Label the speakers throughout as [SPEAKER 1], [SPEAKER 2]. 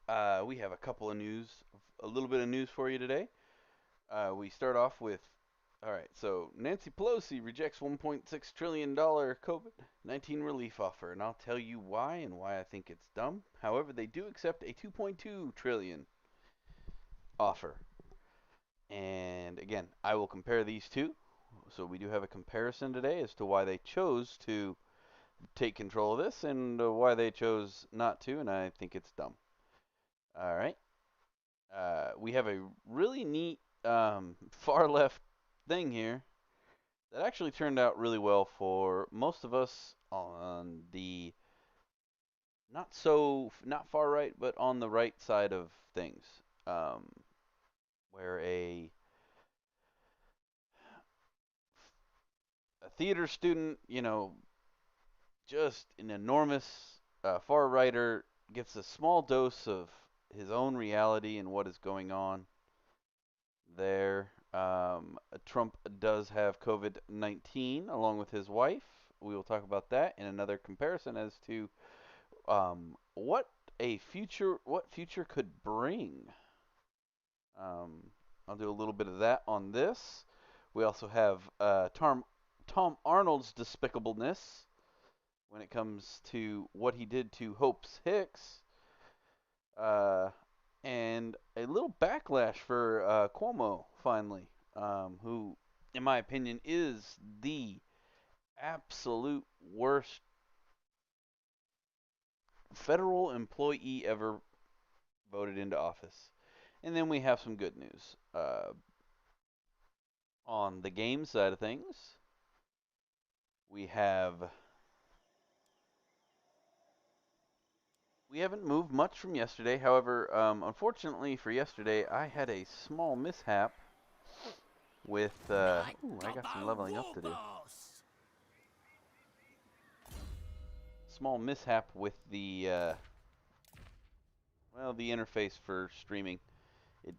[SPEAKER 1] We have a couple of news, a little bit of news for you today. We start off with, all right, so Nancy Pelosi rejects $1.6 trillion COVID-19 relief offer, and I'll tell you why and why I think it's dumb. However, they do accept a 2.2 trillion offer. And again, I will compare these two. So we do have a comparison today as to why they chose to take control of this and why they chose not to, and I think it's dumb. All right. We have a really neat far left thing here that actually turned out really well for most of us on the not far right, but on the right side of things, um, where a theater student, just an enormous far righter gets a small dose of his own reality and what is going on there. Trump does have COVID 19 along with his wife. We will talk about that in another comparison as to what future could bring. Um, I'll do a little bit of that on this. We also have Tom Arnold's despicableness when it comes to what he did to Hope's Hicks, uh, and a little backlash for Cuomo finally, who, in my opinion, is the absolute worst federal employee ever voted into office. And then we have some good news. On the game side of things, we have we haven't moved much from yesterday. However, unfortunately for yesterday, I had a small mishap with. Ooh, I got some leveling up to do. Small mishap with the interface for streaming. It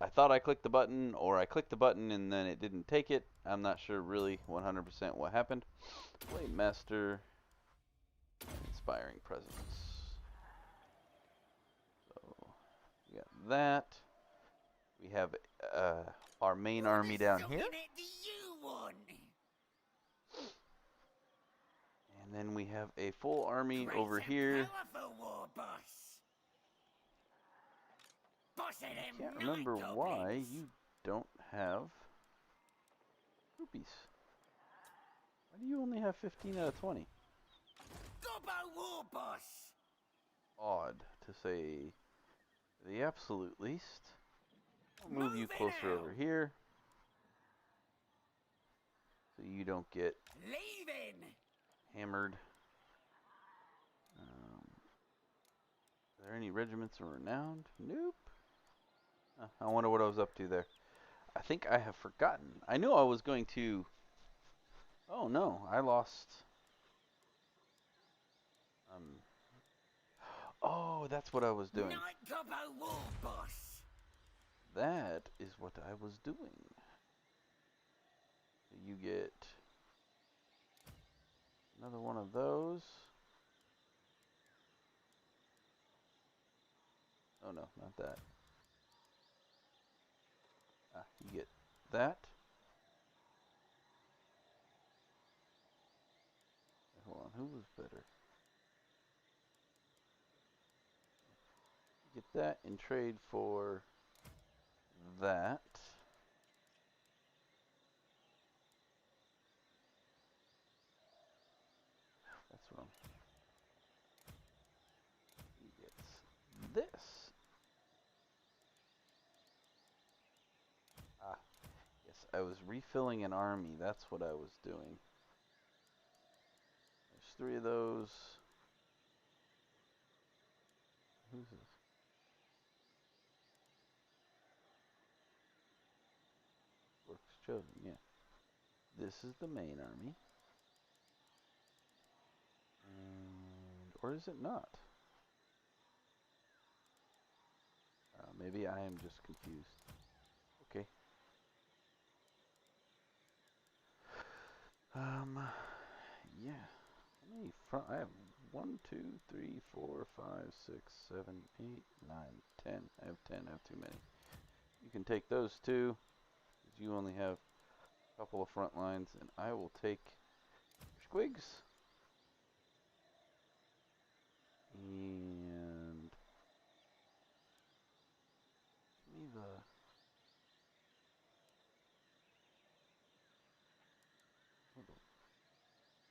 [SPEAKER 1] I thought I clicked the button, or I clicked the button and then it didn't take it. I'm not sure really 100% what happened. Blade Master, Inspiring Presence. So we got that. We have uh, our main army down here. And then we have a full army over here. I can't remember why you don't have groupies. Why do you only have 15 out of 20? Odd, to say the absolute least. I'll move you closer over here so you don't get hammered. Are there any regiments of renowned? Nope. I wonder what I was up to there. I think I have forgotten. I knew I was going to. Oh no, I lost. Um. Oh, that's what I was doing. That is what I was doing. You get another one of those. Oh no, not that. You get that. Hold on, who was better? Get that in trade for that. That's what he gets this. Ah, yes, I was refilling an army. That's what I was doing. There's 3 of those. Who's this? Works chosen, yeah. This is the main army. And, or is it not? Maybe I am just confused. Okay. Yeah. I have 1, 2, 3, 4, 5, 6, 7, 8, 9, 10. I have 10. I have too many. You can take those two, because you only have a couple of front lines, and I will take squigs. And give me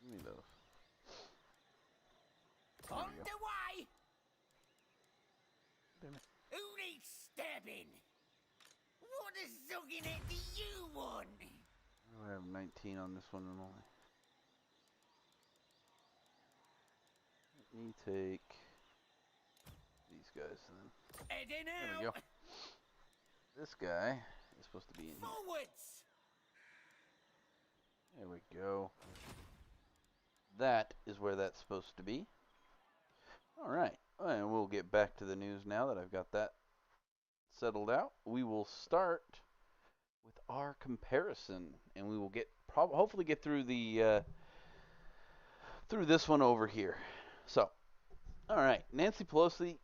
[SPEAKER 1] give me those.
[SPEAKER 2] On the way!
[SPEAKER 1] Damn it.
[SPEAKER 2] Who needs stabbing? What a zogginette do you want?
[SPEAKER 1] I have 19 on this one and only. Let me take these guys then.
[SPEAKER 2] Heading
[SPEAKER 1] There we go.
[SPEAKER 2] out!
[SPEAKER 1] This guy is supposed to be in here.
[SPEAKER 2] Forwards!
[SPEAKER 1] There we go. That is where that's supposed to be. Alright, and we'll get back to the news now that I've got that settled out. We will start with our comparison, and we will get hopefully get through the through this one over here. So, alright, Nancy Pelosi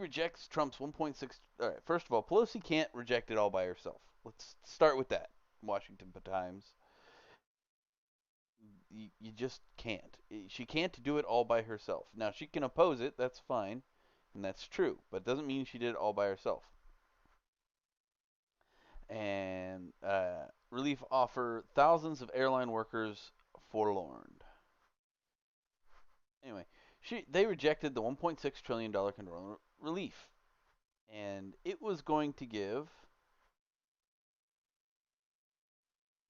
[SPEAKER 1] rejects Trump's 1.6. All right, first of all, Pelosi can't reject it all by herself. Let's start with that. Washington Times. You just can't. She can't do it all by herself. Now, she can oppose it. That's fine. And that's true. But it doesn't mean she did it all by herself. And relief offer thousands of airline workers forlorn. Anyway, they rejected the $1.6 trillion congressional relief. And it was going to give.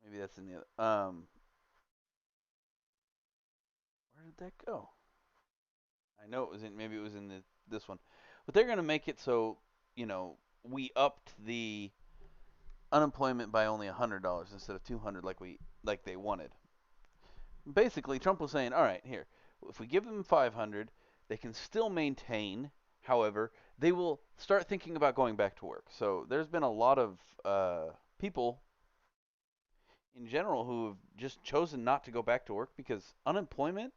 [SPEAKER 1] Maybe that's in the other. Where did that go? I know it was in. Maybe it was in this one. But they're going to make it so we upped the unemployment by only $100 instead of $200 like they wanted. Basically, Trump was saying, all right, here, if we give them 500, they can still maintain. However, they will start thinking about going back to work. So there's been a lot of people in general who have just chosen not to go back to work because unemployment,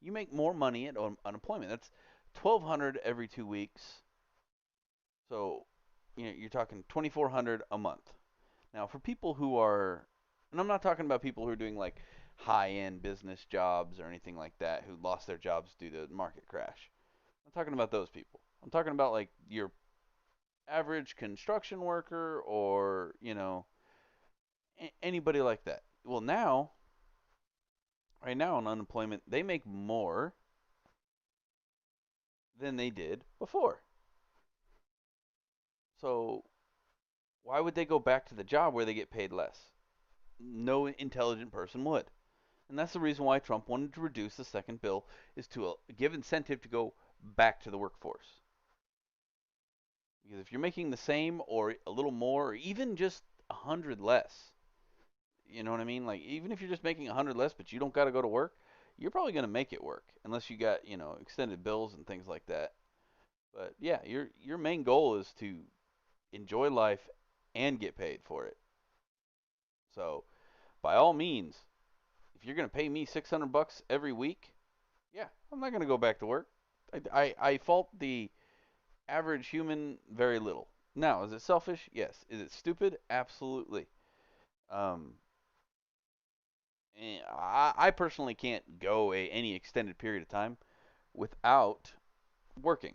[SPEAKER 1] you make more money at unemployment. That's $1,200 every 2 weeks. So, you're talking $2,400 a month. Now, for people who are, and I'm not talking about people who are doing like high-end business jobs or anything like that who lost their jobs due to the market crash. I'm talking about those people. I'm talking about like your average construction worker or, anybody like that. Well, right now on unemployment, they make more than they did before. So, why would they go back to the job where they get paid less? No intelligent person would. And that's the reason why Trump wanted to reduce the second bill, is to give incentive to go back to the workforce. Because if you're making the same or a little more, or even just 100 less, you know what I mean? Like, even if you're just making 100 less, but you don't got to go to work, you're probably going to make it work, unless you got, extended bills and things like that. But yeah, your main goal is to enjoy life and get paid for it. So, by all means, if you're going to pay me $600 every week, yeah, I'm not going to go back to work. I fault the average human very little. Now, is it selfish? Yes. Is it stupid? Absolutely. Um, I personally can't go any extended period of time without working.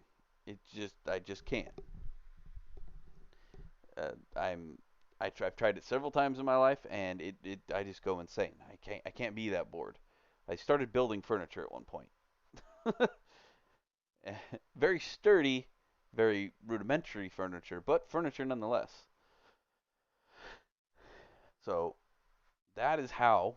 [SPEAKER 1] I just can't. Uh, I'm I've tried it several times in my life, and I just go insane. I can't be that bored. I started building furniture at one point. Very sturdy, very rudimentary furniture, but furniture nonetheless. So that is how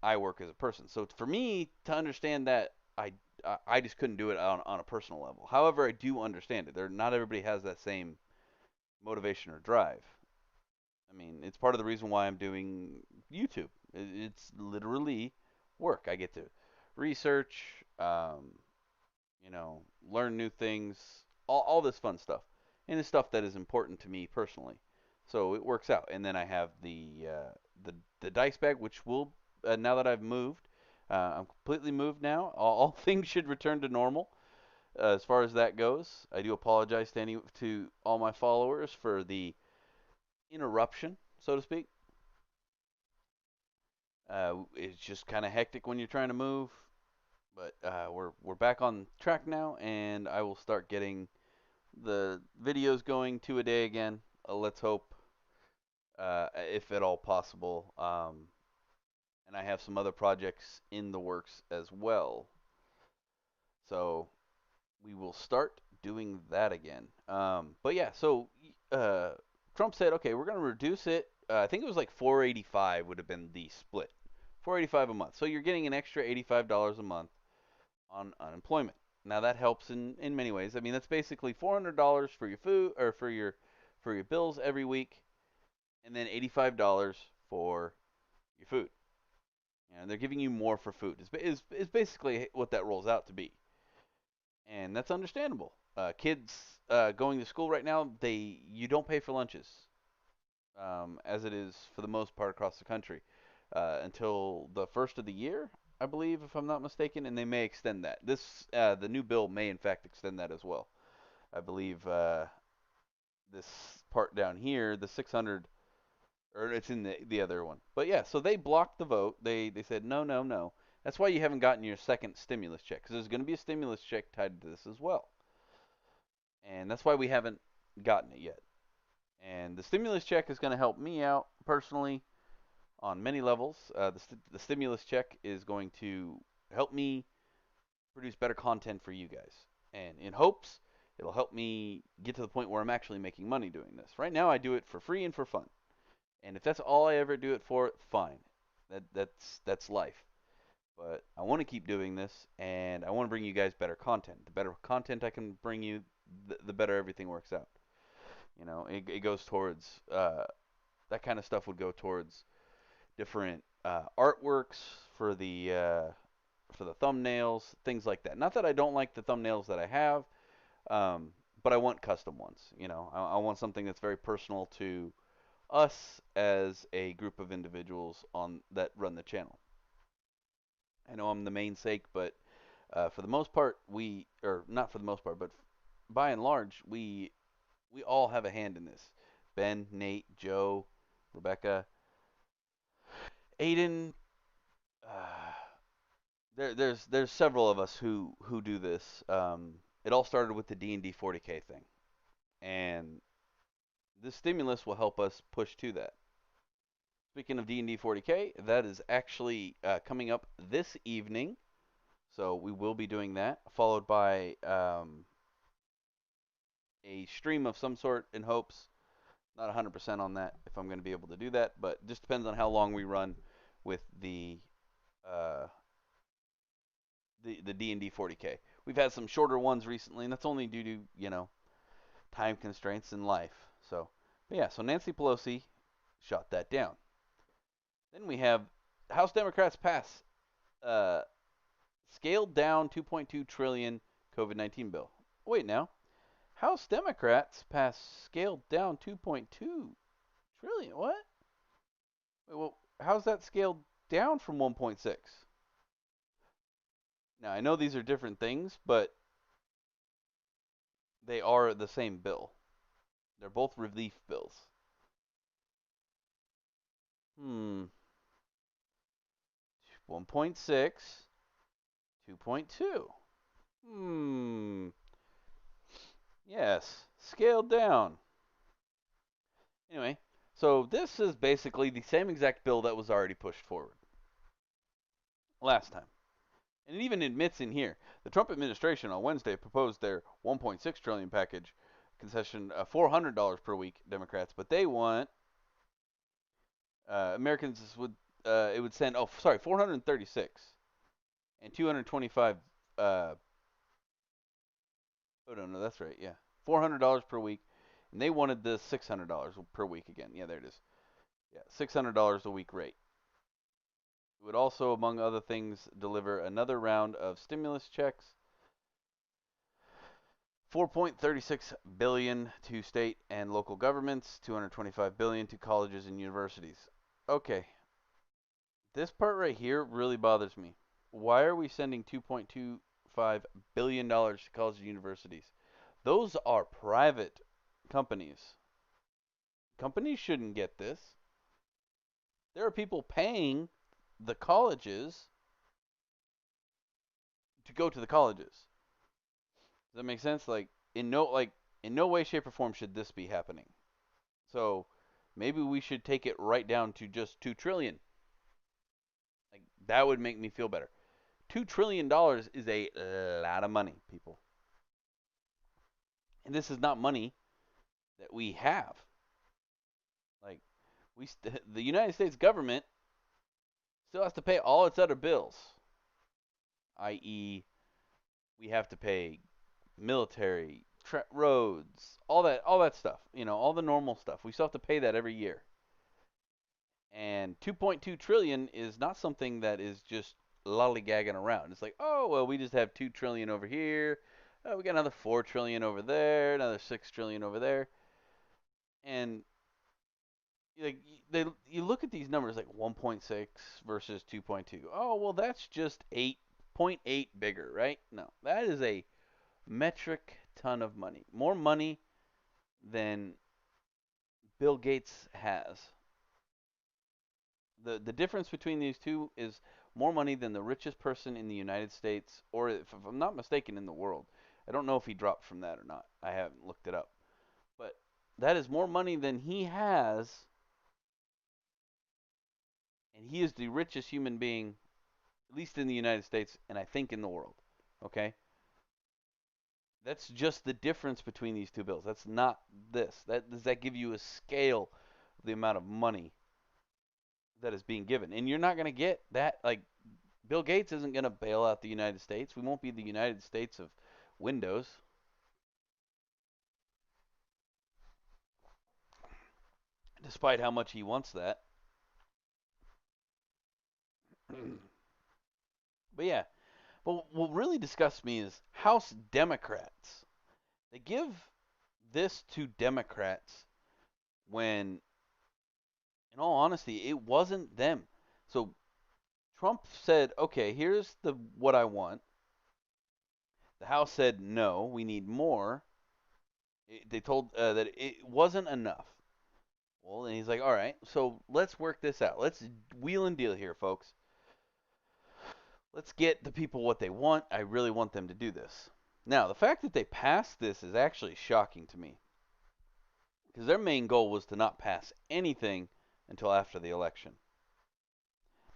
[SPEAKER 1] I work as a person. So for me to understand that, I just couldn't do it on a personal level. However, I do understand it. Not everybody has that same motivation or drive. I mean, it's part of the reason why I'm doing YouTube. It's literally work. I get to research, you know, learn new things, all this fun stuff, and it's stuff that is important to me personally. So it works out. And then I have the dice bag, which will now that I've moved, I'm completely moved now. All things should return to normal as far as that goes. I do apologize to all my followers for the interruption, so to speak. It's just kind of hectic when you're trying to move, but we're back on track now, and I will start getting the videos going 2 a day again. Let's hope, if at all possible. And I have some other projects in the works as well. So we will start doing that again. But yeah, so uh, Trump said, okay, we're going to reduce it. I think it was like 485 would have been the split, 485 a month. So you're getting an extra $85 a month on unemployment. Now that helps in many ways. I mean, that's basically $400 for your food or for your bills every week, and then $85 for your food. And they're giving you more for food. Is basically what that rolls out to be, and that's understandable. Kids going to school right now, you don't pay for lunches, as it is for the most part across the country, until the first of the year, I believe, if I'm not mistaken, and they may extend that. The new bill may in fact extend that as well. I believe this part down here, the 600, or it's in the other one. But yeah, so they blocked the vote. They said no, no, no. That's why you haven't gotten your second stimulus check, because there's going to be a stimulus check tied to this as well, and that's why we haven't gotten it yet. And the stimulus check is going to help me out personally on many levels. The stimulus check is going to help me produce better content for you guys, and in hopes it'll help me get to the point where I'm actually making money doing this. Right now, I do it for free and for fun, and if that's all I ever do it for, fine. That's life. But I want to keep doing this, and I want to bring you guys better content. The better content I can bring you, the better everything works out. It goes towards that kind of stuff would go towards different artworks for the thumbnails, things like that. Not that I don't like the thumbnails that I have, but I want custom ones. I want something that's very personal to us as a group of individuals on that run the channel. I know I'm the main sake, but for the most part, or not for the most part, but by and large, we all have a hand in this. Ben, Nate, Joe, Rebecca, Aiden. Uh, there's several of us who do this. It all started with the D&D 40K thing, and this stimulus will help us push to that. Speaking of D&D 40K, that is actually coming up this evening, so we will be doing that, followed by a stream of some sort in hopes. Not 100% on that if I'm going to be able to do that, but just depends on how long we run with uh, the D&D 40K. We've had some shorter ones recently, and that's only due to time constraints in life. So, but yeah, so Nancy Pelosi shot that down. Then we have House Democrats pass uh, scaled down 2.2 trillion COVID-19 bill. Wait now, House Democrats pass scaled down 2.2 trillion. What? Well, how's that scaled down from 1.6? Now I know these are different things, but they are the same bill. They're both relief bills. Hmm. 1.6, 2.2. Hmm. Yes. Scaled down. Anyway, so this is basically the same exact bill that was already pushed forward last time. And it even admits in here the Trump administration on Wednesday proposed their 1.6 trillion package concession, $400 per week, Democrats, but they want Americans would it would send 436 and 225 oh no, that's right. Yeah. $400 per week, and they wanted the $600 per week again. Yeah, there it is. Yeah, $600 a week rate. It would also, among other things, deliver another round of stimulus checks. 4.36 billion to state and local governments, 225 billion to colleges and universities. Okay, this part right here really bothers me. Why are we sending $2.25 billion to colleges and universities? Those are private companies. Companies shouldn't get this. There are people paying the colleges to go to the colleges. Does that make sense? In no way, shape, or form should this be happening. So maybe we should take it right down to just 2 trillion. Like that would make me feel better. $2 trillion is a lot of money, people. And this is not money that we have. Like the United States government still has to pay all its other bills, i.e., we have to pay military, roads, all that stuff. All the normal stuff. We still have to pay that every year. And 2.2 trillion is not something that is just lollygagging around. It's like, oh well, we just have 2 trillion over here. Oh, we got another 4 trillion over there, another 6 trillion over there, and like you look at these numbers like 1.6 versus 2.2. Oh well, that's just 8.8 bigger, right? No, that is a metric ton of money. More money than Bill Gates has. The difference between these two is more money than the richest person in the United States, or if I'm not mistaken, in the world. I don't know if he dropped from that or not. I haven't looked it up. But that is more money than he has, and he is the richest human being, at least in the United States, and I think in the world. Okay? That's just the difference between these two bills. That's not this. Does that give you a scale of the amount of money that is being given? And you're not going to get that. Like, Bill Gates isn't going to bail out the United States. We won't be the United States of Windows, despite how much he wants that. But yeah, but what really disgusts me is House Democrats. They give this to Democrats when, in all honesty, it wasn't them. So Trump said, "Okay, here's the what I want." The House said, "No, we need more." They told that it wasn't enough. Well, and he's like, "All right, so let's work this out. Let's wheel and deal here, folks. Let's get the people what they want. I really want them to do this." Now, the fact that they passed this is actually shocking to me because their main goal was to not pass anything until after the election.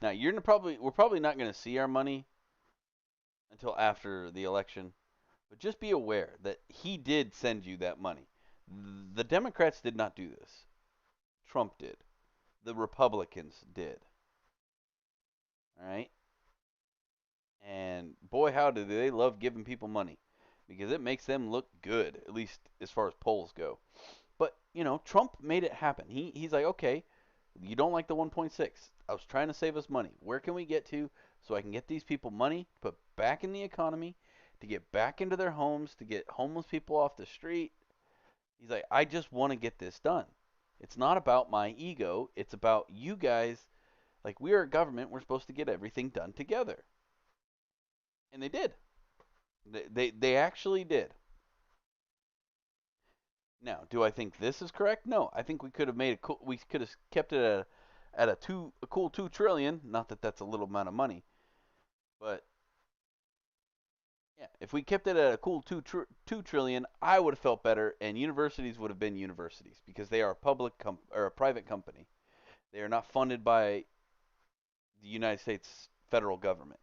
[SPEAKER 1] Now, we're probably not going to see our money until after the election, but just be aware that he did send you that money. The Democrats did not do this. Trump did. The Republicans did. All right? And boy, how do they love giving people money because it makes them look good, at least as far as polls go. But, Trump made it happen. He's like, okay, you don't like the 1.6. I was trying to save us money. Where can we get to so I can get these people money to put back in the economy, to get back into their homes, to get homeless people off the street? He's like, I just want to get this done. It's not about my ego. It's about you guys. Like, we are a government. We're supposed to get everything done together. And they did. They actually did. Now, do I think this is correct? No, I think we could have made it. We could have kept it at a cool 2 trillion. Not that that's a little amount of money, but yeah, if we kept it at a cool 2 trillion, I would have felt better, and universities would have been universities because they are or a private company. They are not funded by the United States federal government.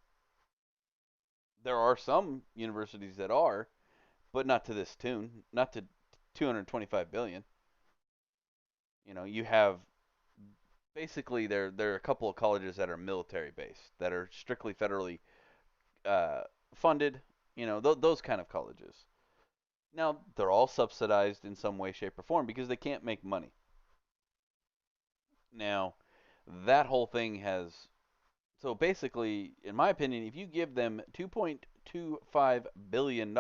[SPEAKER 1] There are some universities that are, but not to this tune, not to 225 billion. You have basically there are a couple of colleges that are military based that are strictly federally uh, funded. Those kind of colleges. Now they're all subsidized in some way, shape, or form because they can't make money. Now that whole thing has so basically, in my opinion, if you give them $2.25 billion,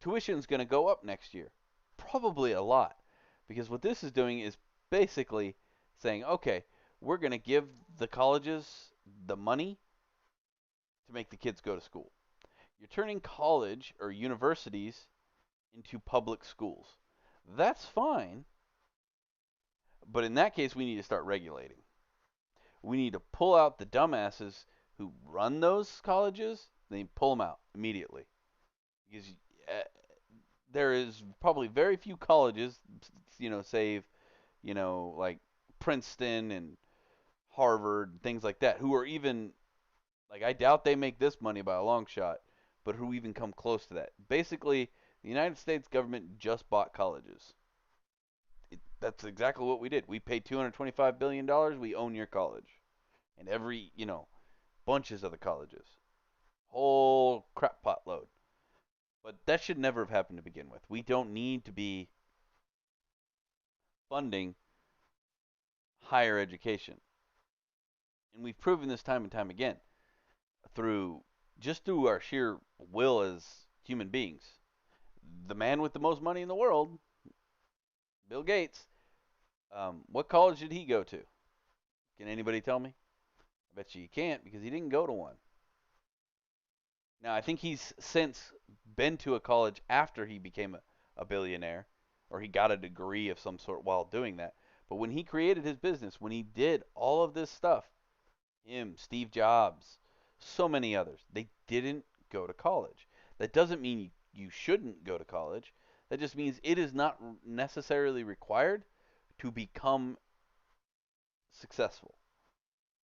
[SPEAKER 1] tuition's going to go up next year, probably a lot, because what this is doing is basically saying, okay, we're going to give the colleges the money to make the kids go to school. You're turning college or universities into public schools. That's fine, but in that case, we need to start regulating. We need to pull out the dumbasses who run those colleges. They pull them out immediately because uh, there is probably very few colleges, save like Princeton and Harvard, things like that, who are even like I doubt they make this money by a long shot, but who even come close to that. Basically, the United States government just bought colleges. That's exactly what we did. We paid $225 billion. We own your college and every bunches of the colleges, whole crap pot load. But that should never have happened to begin with. We don't need to be funding higher education, and we've proven this time and time again through through our sheer will as human beings. The man with the most money in the world, Bill Gates, what college did he go to? Can anybody tell me? I bet you can't because he didn't go to one. Now, I think he's since been to a college after he became a billionaire, or he got a degree of some sort while doing that. But when he created his business, when he did all of this stuff, him, Steve Jobs, so many others, they didn't go to college. That doesn't mean you shouldn't go to college. That just means it is not necessarily required to become successful.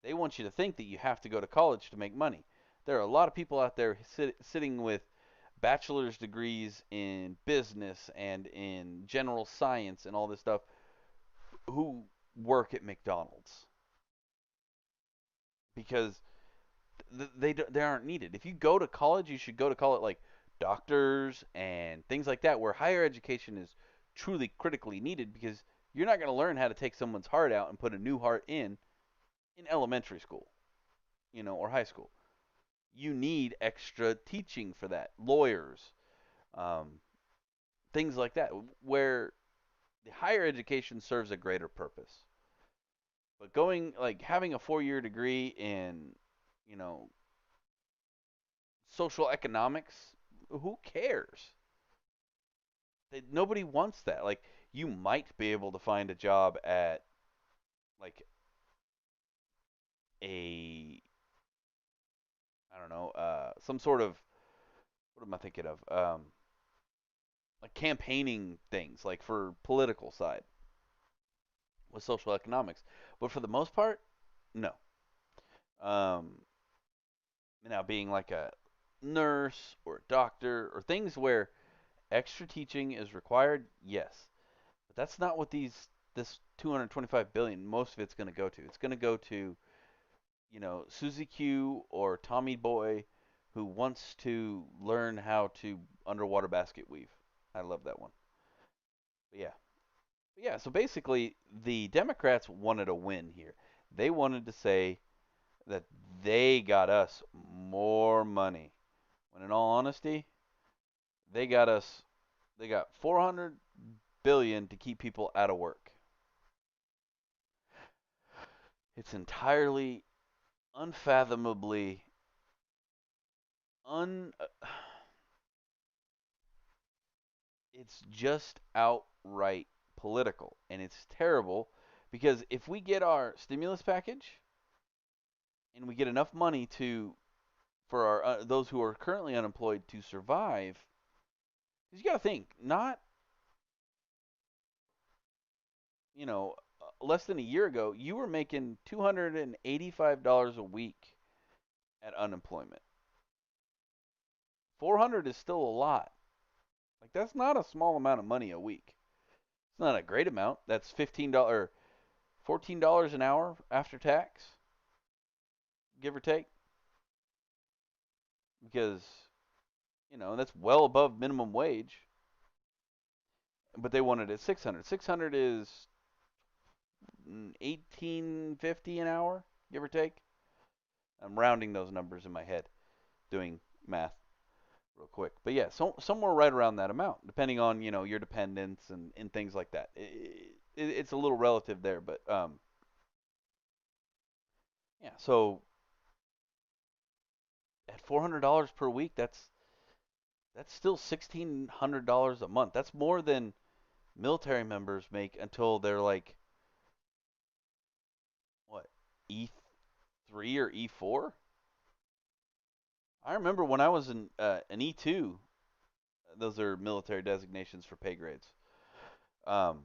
[SPEAKER 1] They want you to think that you have to go to college to make money. There are a lot of people out there sitting with bachelor's degrees in business and in general science and all this stuff who work at McDonald's because they aren't needed. If you go to college, you should go to college like doctors and things like that, where higher education is truly critically needed because you're not going to learn how to take someone's heart out and put a new heart in elementary school, or high school. You need extra teaching for that. Lawyers, um, things like that, where the higher education serves a greater purpose. But going like having a 4-year degree in, you know, social economics, who cares? Nobody wants that. Like you might be able to find a job at like a I don't know, some sort of what am I thinking of? Like campaigning things, like for political side with social economics. But for the most part, no. Um, Now being like a nurse or a doctor or things where extra teaching is required, yes. But that's not what this 225 billion most of it's going to go to. It's going to go to, Susie Q or Tommy Boy who wants to learn how to underwater basket weave. I love that one. But yeah. Yeah, so basically the Democrats wanted a win here. They wanted to say that they got us more money. When in all honesty, they got us they got 400 billion to keep people out of work. It's entirely unfathomably un it's just outright political and it's terrible because if we get our stimulus package and we get enough money to for our those who are currently unemployed to survive, because you got to think, not less than a year ago, you were making $285 a week at unemployment. 400 is still a lot. Like that's not a small amount of money a week. It's not a great amount. That's $15, $14 an hour after tax, give or take, because that's well above minimum wage. But they wanted it 600. 600 is 1850 an hour, give or take. I'm rounding those numbers in my head, doing math real quick. But yeah, somewhere right around that amount, depending on your dependents and things like that. It's a little relative there, but yeah. So at at $400 per week, that's still $1,600 a month. That's more than military members make until they're like what, E3 or E4. I remember when I was in an E2. Those are military designations for pay grades. Um,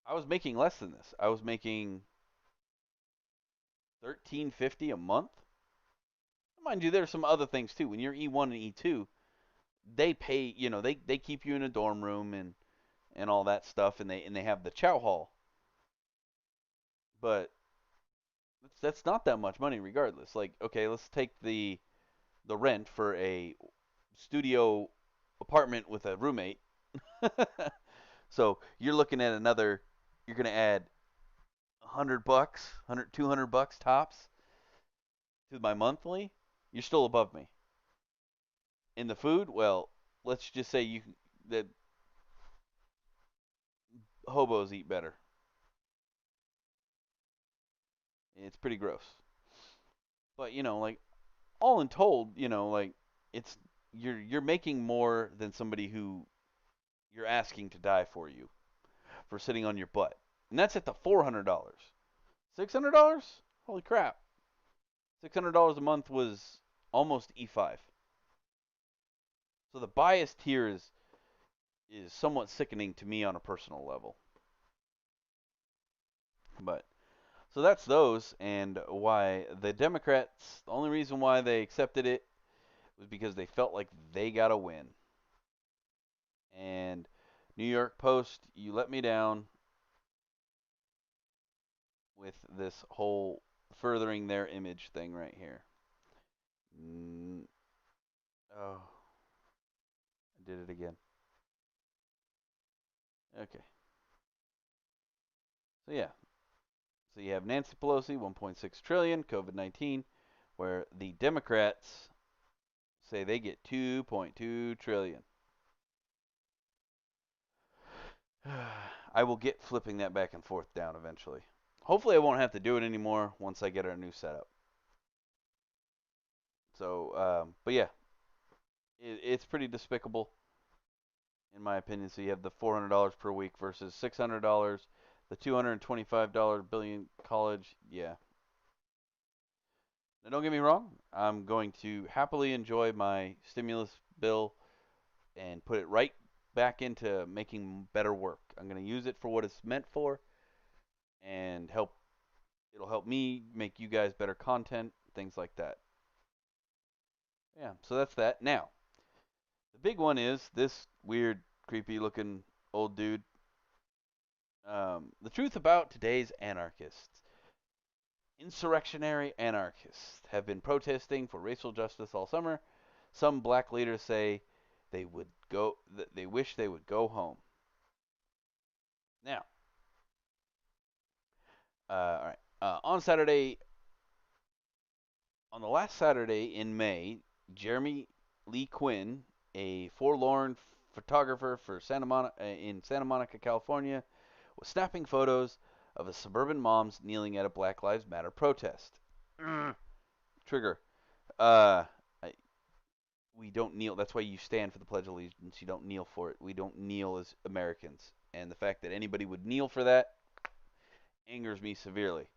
[SPEAKER 1] I was making less than this. I was making 1350 a month. Mind you, there's some other things too. When you're E1 and E2, they pay. They keep you in a dorm room and all that stuff, and they have the chow hall. But that's not that much money, regardless. Like, okay, let's take the rent for a studio apartment with a roommate. So you're looking at another. You're gonna add $100, 100, $200 tops to my monthly. You're still above me. In the food, well, let's just say that hobos eat better. It's pretty gross. But like all in told, like it's you're making more than somebody who you're asking to die for you for sitting on your butt. And that's at the $400. $600? Holy crap. $600 a month was almost E5. So the bias here is somewhat sickening to me on a personal level. But so that's those, and why the Democrats, the only reason why they accepted it was because they felt like they got a win. And New York Post, you let me down with this whole furthering their image thing right here. Oh, I did it again. Okay. So yeah. So you have Nancy Pelosi, 1.6 trillion, COVID-19, where the Democrats say they get 2.2 trillion. I will get flipping that back and forth down eventually. Hopefully, I won't have to do it anymore once I get our new setup. So, but yeah, it's pretty despicable in my opinion. So you have the $400 per week versus $600, the $225 billion college. Yeah. Now, don't get me wrong. I'm going to happily enjoy my stimulus bill and put it right back into making better work. I'm going to use it for what it's meant for and help. It'll help me make you guys better content, things like that. Yeah, so that's that. Now, the big one is this weird, creepy looking old dude. The truth about today's anarchists. Insurrectionary anarchists have been protesting for racial justice all summer. Some black leaders say they wish they would go home. Now, all right. On the last Saturday in May, Jeremy Lee Quinn, a forlorn photographer for in Santa Monica, California, was snapping photos of a suburban moms kneeling at a Black Lives Matter protest. Trigger. Uh, I, we don't kneel. That's why you stand for the Pledge of Allegiance. You don't kneel for it. We don't kneel as Americans. And the fact that anybody would kneel for that angers me severely.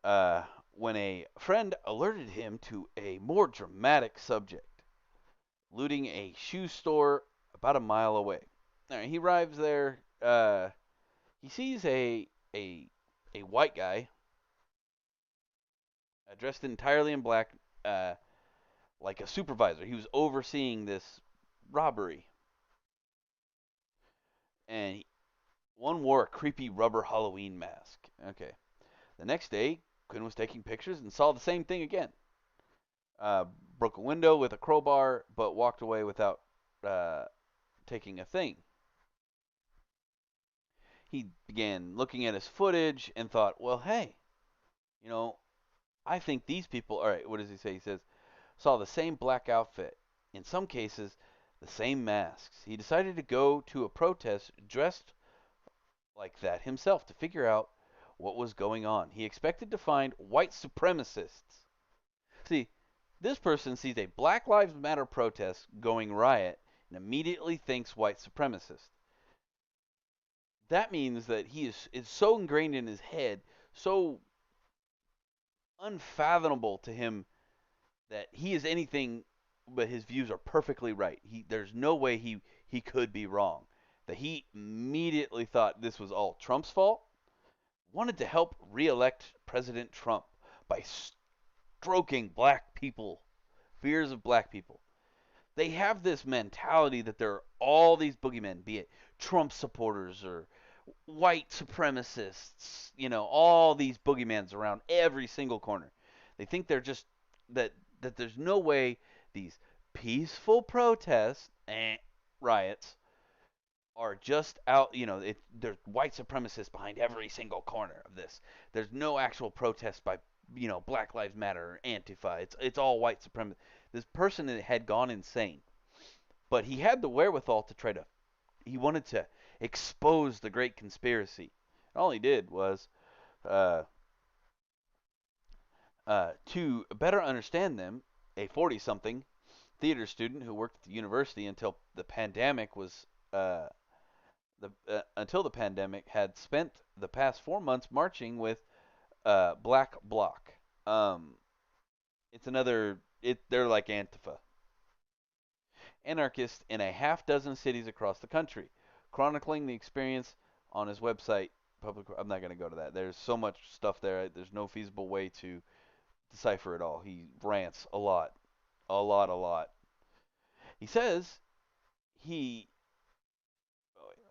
[SPEAKER 1] Uh, when a friend alerted him to a more dramatic subject, looting a shoe store about a mile away. All right, he arrives there. He sees a white guy dressed entirely in black, uh, like a supervisor. He was overseeing this robbery, and one wore a creepy rubber Halloween mask. Okay. The next day, Quinn was taking pictures and saw the same thing again. Uh, Broke a window with a crowbar, but walked away without uh, taking a thing. He began looking at his footage and thought, well, hey, you know, I think these people, all right, what does he say? He says, saw the same black outfit, in some cases, the same masks. He decided to go to a protest dressed like that himself to figure out what was going on. He expected to find white supremacists. See, This person sees a Black Lives Matter protest going riot and immediately thinks white supremacist. That means that is so ingrained in his head, so unfathomable to him that he is anything but his views are perfectly right. There's no way he could be wrong. That he immediately thought this was all Trump's fault, wanted to help reelect President Trump by stroking black people, fears of black people. They have this mentality that there are all these boogeymen, be it Trump supporters or white supremacists, all these boogeymans around every single corner. They think they're just that that there's no way these peaceful protests and riots are just out, there's white supremacists behind every single corner of this. There's no actual protest by, Black Lives Matter or Antifa. It's all white supremacy. This person had gone insane, but he had the wherewithal to he wanted to expose the great conspiracy. All he did was uh, to better understand them, a 40 something theater student who worked at the university uh, until the pandemic had spent the past 4 months marching with Black Bloc. Um, it's another they're like Antifa, anarchist in a half dozen cities across the country, chronicling the experience on his website. I'm not going to go to that. There's so much stuff there. There's no feasible way to decipher it all. He rants a lot, a lot, a lot. He says he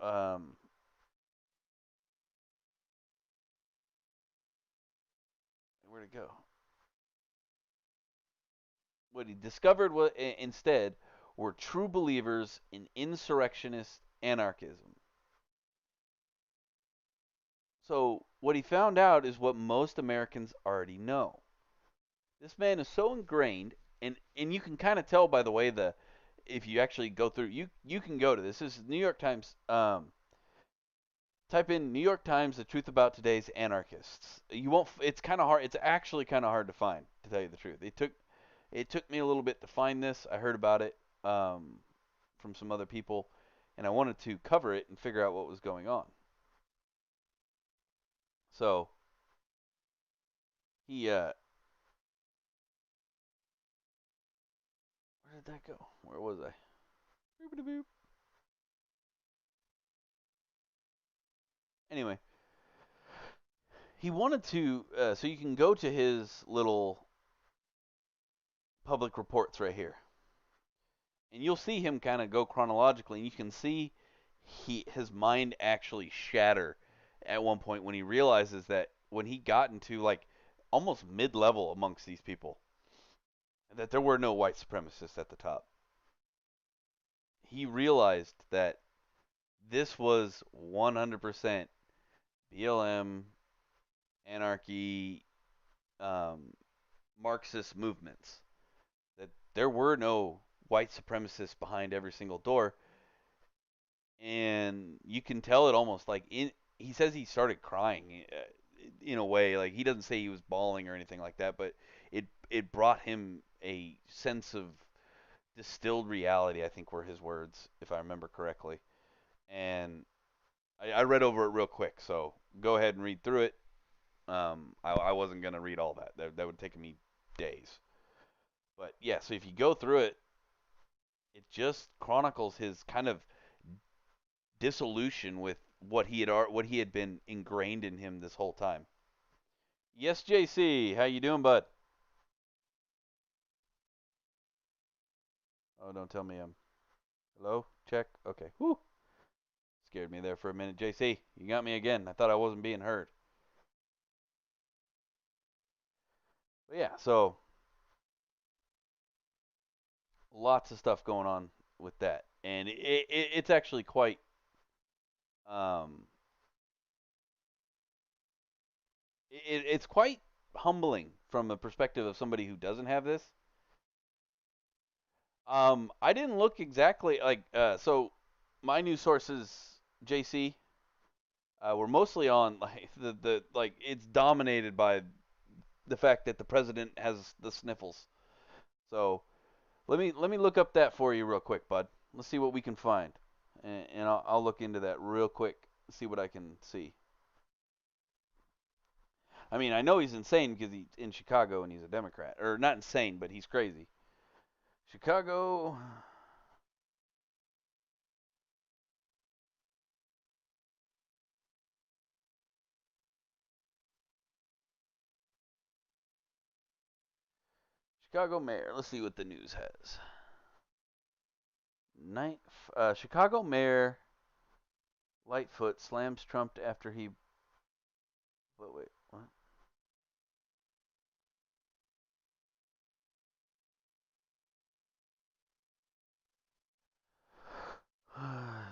[SPEAKER 1] um, where'd it go? What he discovered was instead were true believers in insurrectionist anarchism. So what he found out is what most Americans already know. This man is so ingrained, and you can kind of tell by the way the if you actually go through you can go to this is New York Times. Type in New York Times the truth about today's anarchists. You won't. It's kind of hard. It's actually kind of hard to find, to tell you the truth. It took me a little bit to find this. I heard about it from some other people, and I wanted to cover it and figure out what was going on. So he where did that go? Where was I? Anyway, he wanted to. So you can go to his little public reports right here, and you'll see him kind of go chronologically, and you can see his mind actually shatter at one point when he realizes that when he got into like almost mid-level amongst these people, that there were no white supremacists at the top. He realized that this was 100% BLM, anarchy, um, Marxist movements. That there were no white supremacists behind every single door, and you can tell it almost like in. He says he started crying in a way, like he doesn't say he was bawling or anything like that, but it brought him a sense of distilled reality. I think were his words, if I remember correctly. And I read over it real quick, so go ahead and read through it. I wasn't gonna read all that. That would take me days. But yeah, so if you go through it, it just chronicles his kind of dissolution with what he had been ingrained in him this whole time. Yes, JC, how you doing, bud? Oh, don't tell me I'm. Hello, check. Okay, whoo, scared me there for a minute. JC, you got me again. I thought I wasn't being heard. But yeah, so lots of stuff going on with that, and it's actually quite um it's quite humbling from a perspective of somebody who doesn't have this. I didn't look exactly like so my news sources, JC, were mostly on like the like it's dominated by the fact that the president has the sniffles. So let me look up that for you real quick, bud. Let's see what we can find, and I'll look into that real quick. See what I can see. I mean, I know he's insane because he's in Chicago and he's a Democrat, or not insane, but he's crazy. Chicago, Chicago mayor. Let's see what the news has. Night, Chicago mayor Lightfoot slams Trump after he. Wait, what?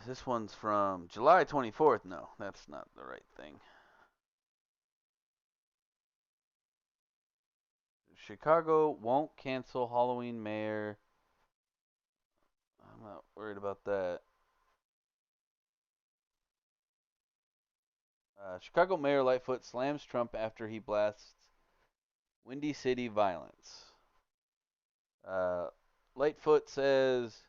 [SPEAKER 1] This one's from July 24th. No, that's not the right thing. Chicago won't cancel Halloween mayor. I'm not worried about that. Chicago Mayor Lightfoot slams Trump after he blasts Windy City violence. Uh, Lightfoot says,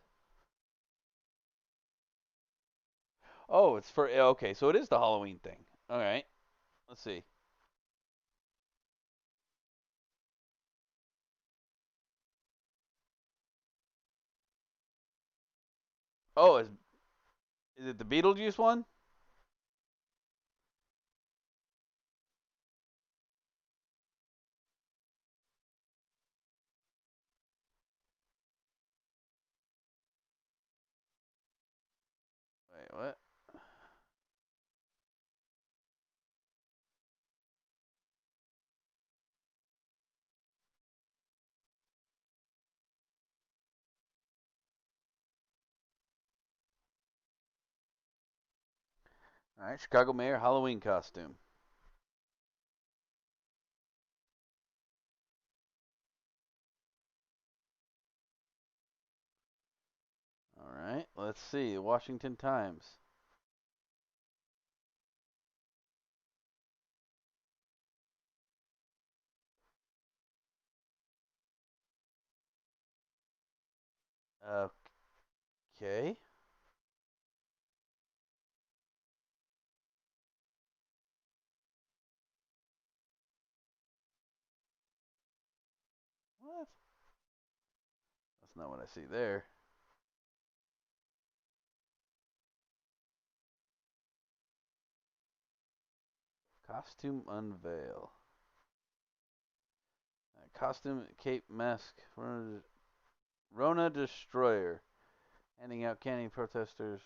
[SPEAKER 1] "Oh, it's for okay, so it is the Halloween thing. All right, let's see. Oh, is it the Beetlejuice one? Wait, what? All right, Chicago Mayor Halloween costume. All right, let's see. Washington Times. Okay. What? That's not what I see there. Costume unveil. Costume cape mask. Rona Destroyer. Handing out candy protesters.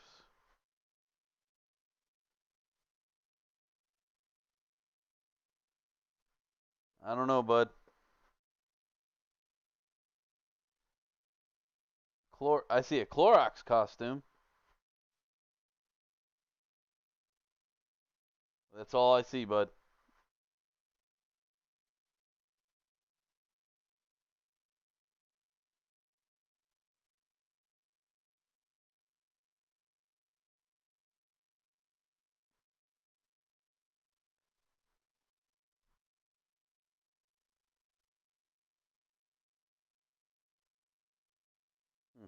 [SPEAKER 1] I don't know, bud. I see a Clorox costume. That's all I see, bud. Hmm.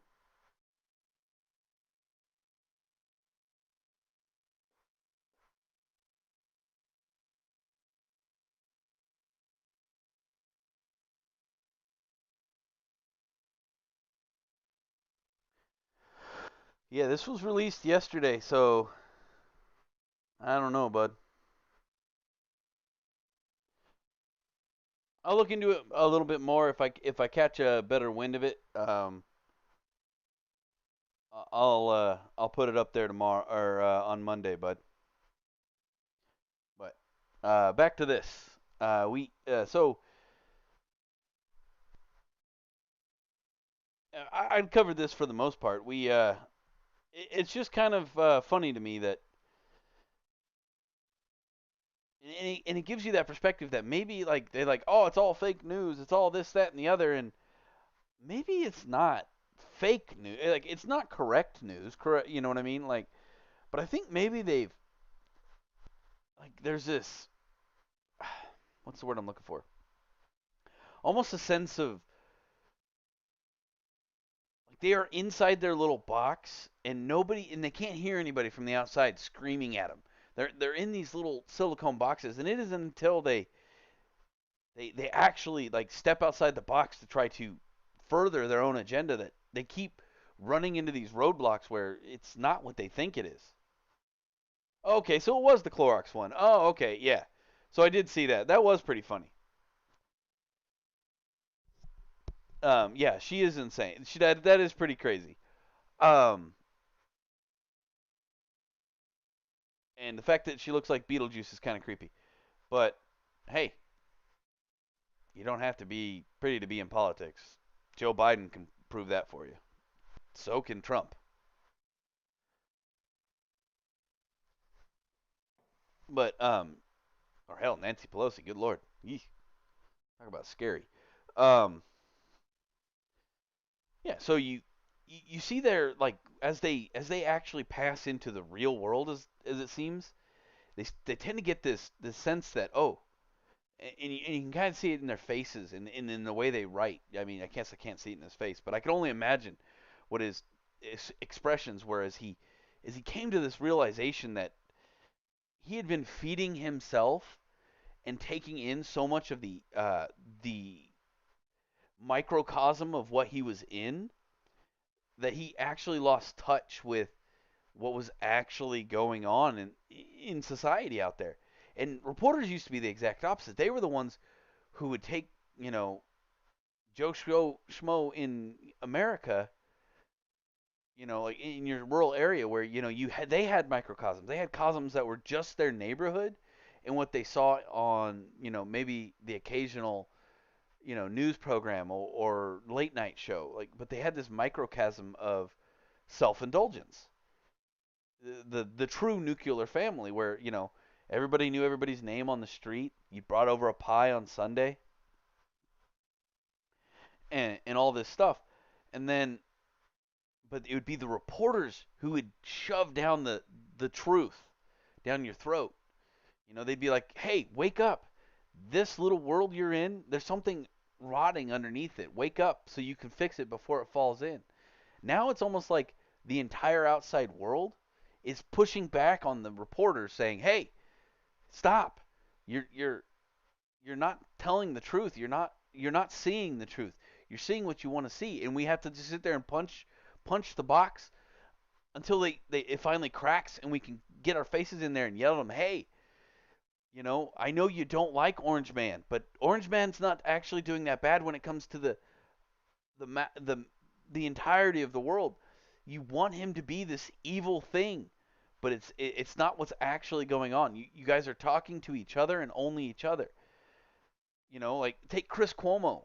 [SPEAKER 1] Yeah, this was released yesterday, so I don't know, bud. I'll look into it a little bit more if I catch a better wind of it. I'll put it up there tomorrow or on Monday, bud. But back to this. We so I'd covered this for the most part. It's just kind of funny to me that and it gives you that perspective that maybe like they're like, oh, it's all fake news, it's all this, that, and the other, and maybe it's not fake news, like it's not correct news, correct? You know what I mean? Like, but I think maybe they've like there's this what's the word I'm looking for? Almost a sense of they are inside their little box, and they can't hear anybody from the outside screaming at them. They're in these little silicone boxes, and it isn't until they actually like step outside the box to try to further their own agenda that they keep running into these roadblocks where it's not what they think it is. Okay, so it was the Clorox one. Oh, okay, yeah. So I did see that. That was pretty funny. Yeah, she is insane. That is pretty crazy. Um, and the fact that she looks like Beetlejuice is kind of creepy. But hey, you don't have to be pretty to be in politics. Joe Biden can prove that for you. So can Trump. But or hell, Nancy Pelosi. Good lord. Yeesh, talk about scary. Um, yeah. So you see there like as they actually pass into the real world as it seems, they tend to get this sense that and you can kind of see it in their faces and in the way they write. I mean, I guess I can't see it in his face, but I can only imagine what his expressions were as he came to this realization that he had been feeding himself and taking in so much of the microcosm of what he was in that he actually lost touch with what was actually going on in society out there. And reporters used to be the exact opposite. They were the ones who would take, you know, Joe Schmo in America, like in your rural area where they had microcosms. They had cosms that were just their neighborhood and what they saw on maybe the occasional news program or late night show. But they had this microcosm of self indulgence, the true nuclear family where everybody knew everybody's name on the street. You brought over a pie on Sunday and all this stuff, and then but it would be the reporters who would shove down the truth down your throat. They'd be like, "Hey, wake up! This little world you're in, there's something rotting underneath it. Wake up so you can fix it before it falls in." Now it's almost like the entire outside world is pushing back on the reporters, saying, "Hey, stop! You're not telling the truth. You're not seeing the truth. You're seeing what you want to see, and we have to just sit there and punch the box until it finally cracks and we can get our faces in there and yell at them, hey, I know you don't like Orange Man, but Orange Man's not actually doing that bad when it comes to the the entirety of the world. You want him to be this evil thing, but it's not what's actually going on. You guys are talking to each other and only each other. Like take Chris Cuomo,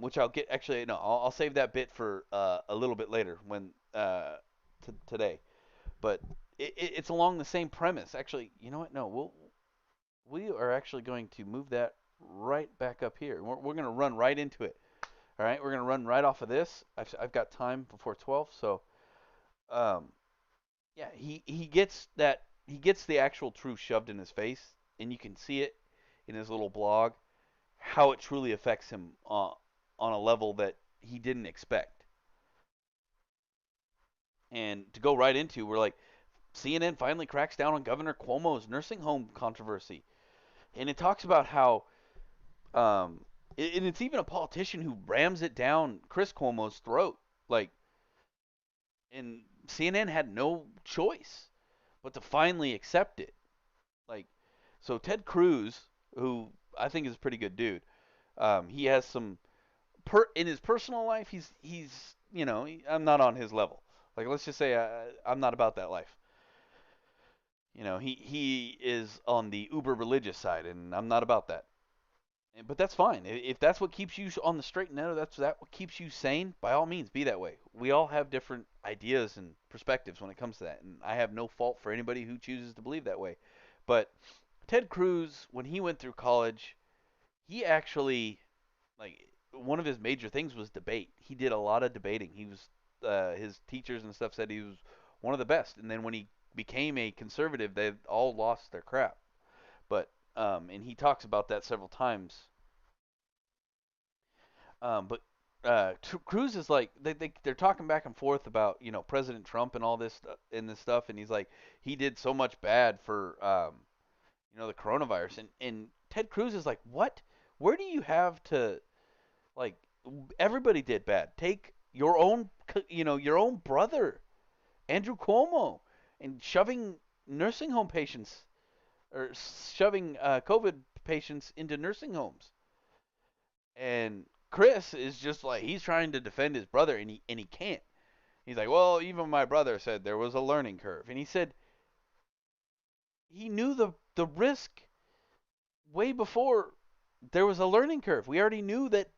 [SPEAKER 1] which I'll get. Actually, no, I'll save that bit for a little bit later when today. But it's along the same premise. Actually, you know what? No, we are actually going to move that right back up here. We're going to run right into it. All right, we're going to run right off of this. I've got time before 12, so um, yeah, he gets the actual truth shoved in his face, and you can see it in his little blog how it truly affects him on a level that he didn't expect. And to go right into, we're like, CNN finally cracks down on Governor Cuomo's nursing home controversy, and it talks about how, and it's even a politician who rams it down Chris Cuomo's throat, like, and CNN had no choice but to finally accept it, like, so Ted Cruz, who I think is a pretty good dude, he has some in his personal life, he's I'm not on his level. Like let's just say I'm not about that life. He is on the uber religious side, and I'm not about that. But that's fine. If that's what keeps you on the straight and narrow, that what keeps you sane. By all means, be that way. We all have different ideas and perspectives when it comes to that, and I have no fault for anybody who chooses to believe that way. But Ted Cruz, when he went through college, he actually like one of his major things was debate. He did a lot of debating. He was his teachers and stuff said he was one of the best. And then when he became a conservative, they all lost their crap. But and he talks about that several times. But Cruz is like they're talking back and forth about President Trump and all this and this stuff, and he's like he did so much bad for the coronavirus, and Ted Cruz is like, what? Where do you have to like? Everybody did bad. Take your own your own brother Andrew Cuomo and shoving nursing home patients or shoving COVID patients into nursing homes. And Chris is just like he's trying to defend his brother and he can't. He's like, well, even my brother said there was a learning curve, and he said he knew the risk way before there was a learning curve. We already knew that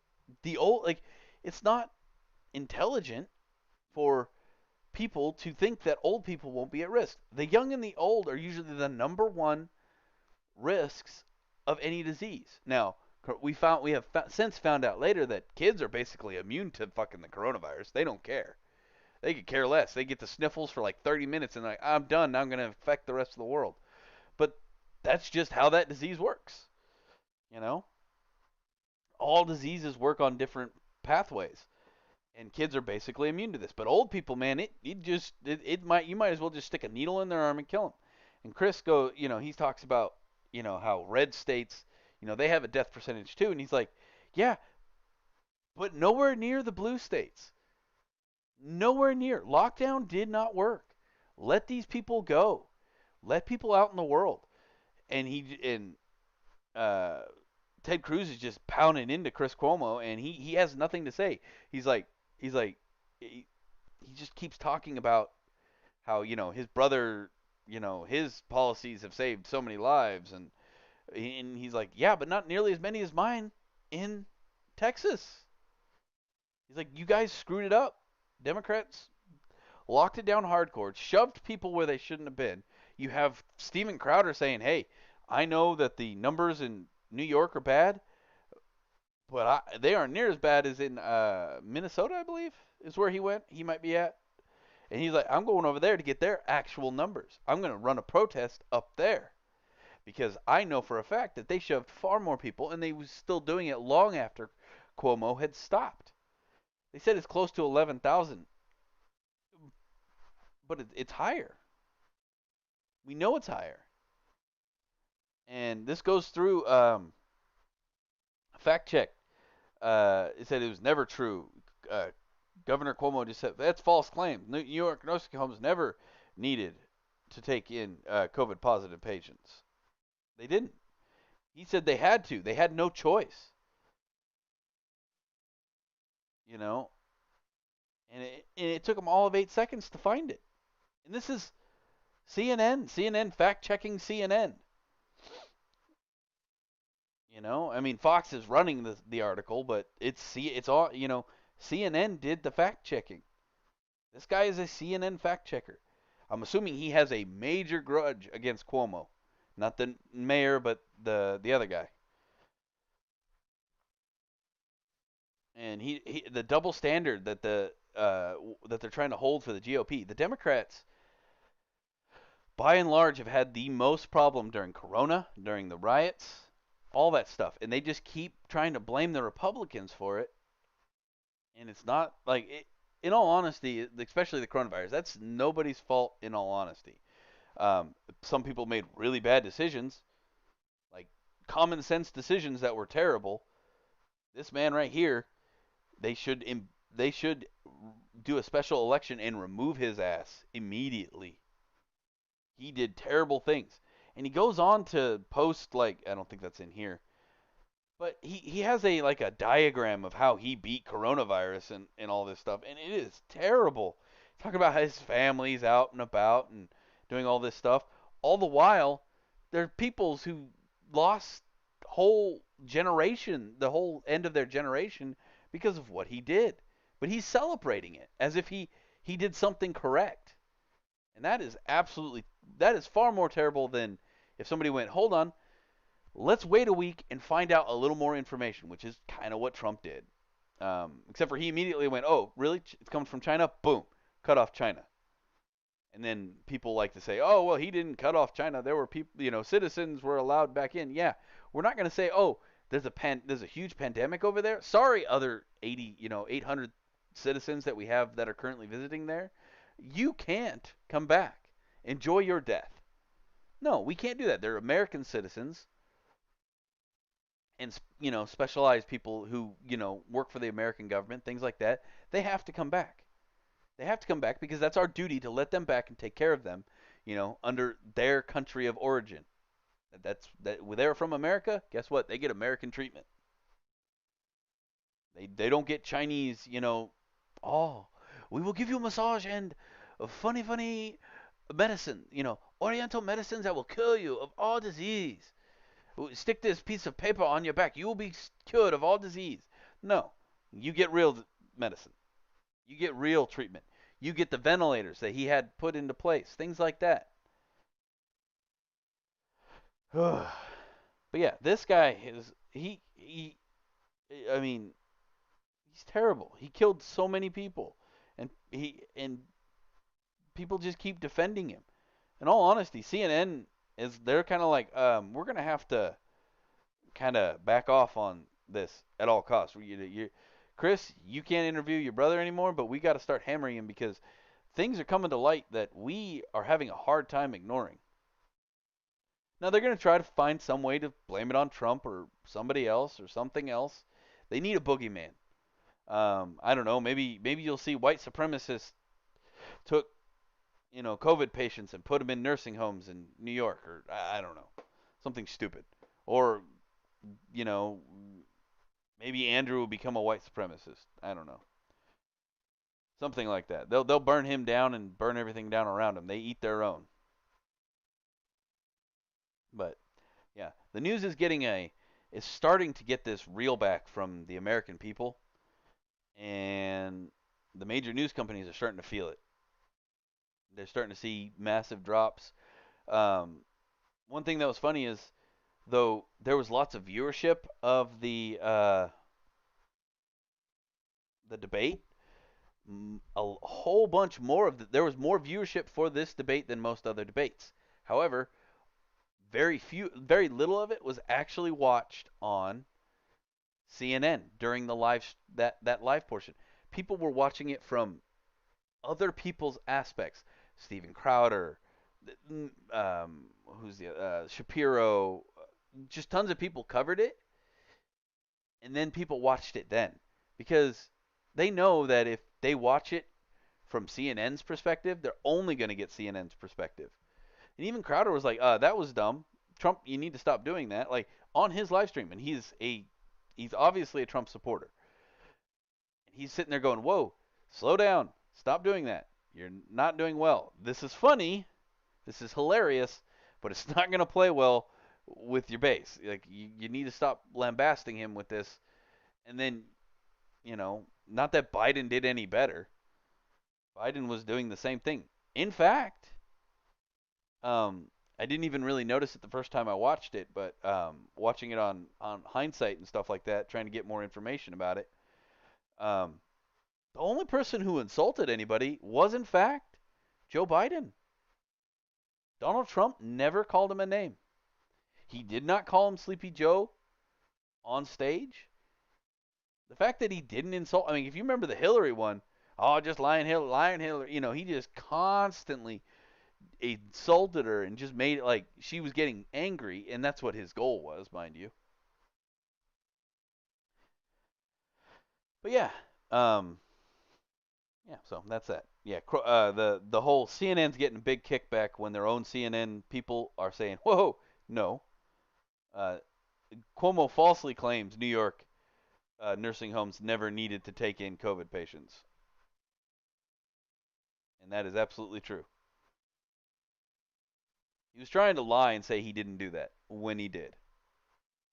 [SPEAKER 1] the old it's not intelligent for people to think that old people won't be at risk. The young and the old are usually the number one risks of any disease. Now, we have since found out later that kids are basically immune to fucking the coronavirus. They don't care. They could care less. They get the sniffles for like 30 minutes and like I'm done. Now I'm going to infect the rest of the world. But that's just how that disease works. You know, all diseases work on different pathways, and kids are basically immune to this. But old people, man, it might you might as well just stick a needle in their arm and kill them. And Chris he talks about how red states, they have a death percentage too, and he's like, yeah, but nowhere near the blue states. Nowhere near. Lockdown did not work. Let these people go. Let people out in the world. And uh, Ted Cruz is just pounding into Chris Cuomo, and he has nothing to say. He's like he's like he just keeps talking about how his brother, his policies have saved so many lives, and he's like, yeah, but not nearly as many as mine in Texas. He's like, you guys screwed it up. Democrats locked it down hardcore, shoved people where they shouldn't have been. You have Steven Crowder saying, hey, I know that the numbers in New York are bad, but they aren't near as bad as in Minnesota, I believe, is where he went. He might be at. And he's like, I'm going over there to get their actual numbers. I'm going to run a protest up there because I know for a fact that they shoved far more people, and they was still doing it long after Cuomo had stopped. They said it's close to 11,000, but it's higher. We know it's higher. And this goes through fact check. It said it was never true. Uh, Governor Cuomo just said that's false claim. New York nursing homes never needed to take in COVID positive patients. They didn't. He said they had to. They had no choice. You know, and it took them all of 8 seconds to find it. And this is CNN fact checking CNN. I mean Fox is running the article, but it's all CNN did the fact checking. This guy is a CNN fact checker. I'm assuming he has a major grudge against Cuomo, not the mayor, but the other guy. And the double standard that they're trying to hold for the GOP. The Democrats, by and large, have had the most problem during Corona, during the riots, all that stuff, and they just keep trying to blame the Republicans for it. And it's not like it, in all honesty, especially the coronavirus, that's nobody's fault. In all honesty, some people made really bad decisions, like common sense decisions that were terrible. This man right here, they should they should do a special election and remove his ass immediately. He did terrible things, and he goes on to post like I don't think that's in here, but he has a diagram of how he beat coronavirus and all this stuff, and it is terrible. Talking about how his family's out and about and doing all this stuff. All the while, there are peoples who lost whole generation, the whole end of their generation because of what he did. But he's celebrating it as if he did something correct. And that is far more terrible than if somebody went, hold on, let's wait a week and find out a little more information, which is kind of what Trump did. Except for he immediately went, oh, really? It's coming from China? Boom, cut off China. And then people like to say, oh, well, he didn't cut off China. There were people, citizens were allowed back in. Yeah, we're not going to say, oh, There's a huge pandemic over there. Sorry, other 800 citizens that we have that are currently visiting there. You can't come back. Enjoy your death. No, we can't do that. They're American citizens and specialized people who work for the American government, things like that. They have to come back. They have to come back because that's our duty to let them back and take care of them, under their country of origin. That they're from America. Guess what? They get American treatment. They don't get Chinese. Oh, we will give you a massage and a funny medicine. Oriental medicines that will cure you of all disease. Stick this piece of paper on your back. You will be cured of all disease. No, you get real medicine. You get real treatment. You get the ventilators that he had put into place. Things like that. But yeah, this guy is he. I mean, he's terrible. He killed so many people, and people just keep defending him. In all honesty, CNN they're kind of like, we're gonna have to kind of back off on this at all costs. Chris, you can't interview your brother anymore, but we got to start hammering him because things are coming to light that we are having a hard time ignoring. Now they're going to try to find some way to blame it on Trump or somebody else or something else. They need a boogeyman. I don't know. Maybe you'll see white supremacists took COVID patients and put them in nursing homes in New York, or I don't know, something stupid. Or you know maybe Andrew will become a white supremacist. I don't know, something like that. They'll burn him down and burn everything down around him. They eat their own. But yeah, the news is starting to get this reel back from the American people, and the major news companies are starting to feel it. They're starting to see massive drops. Um, One thing that was funny is though there was lots of viewership of the debate, a whole bunch more there was more viewership for this debate than most other debates. However, very little of it was actually watched on CNN during the that live portion. People were watching it from other people's aspects. Steven Crowder, who's the Shapiro, just tons of people covered it, and then people watched it then because they know that if they watch it from CNN's perspective, they're only going to get CNN's perspective. And even Crowder was like, "That was dumb. Trump, you need to stop doing that." Like on his live stream, and he's obviously a Trump supporter. And he's sitting there going, "Whoa, slow down. Stop doing that. You're not doing well. This is funny. This is hilarious, but it's not going to play well with your base. Like you need to stop lambasting him with this." And then, not that Biden did any better. Biden was doing the same thing. In fact, I didn't even really notice it the first time I watched it, but watching it on hindsight and stuff like that, trying to get more information about it, um, the only person who insulted anybody was, in fact, Joe Biden. Donald Trump never called him a name. He did not call him Sleepy Joe on stage. The fact that he didn't insult, I mean, if you remember the Hillary one, oh, just lying Hillary, he just constantly insulted her and just made it like she was getting angry, and that's what his goal was, mind you. But yeah, um, yeah. So that's that. Yeah, the whole CNN's getting a big kickback when their own CNN people are saying, "Whoa, no." Uh, Cuomo falsely claims New York nursing homes never needed to take in COVID patients, and that is absolutely true. He was trying to lie and say he didn't do that when he did,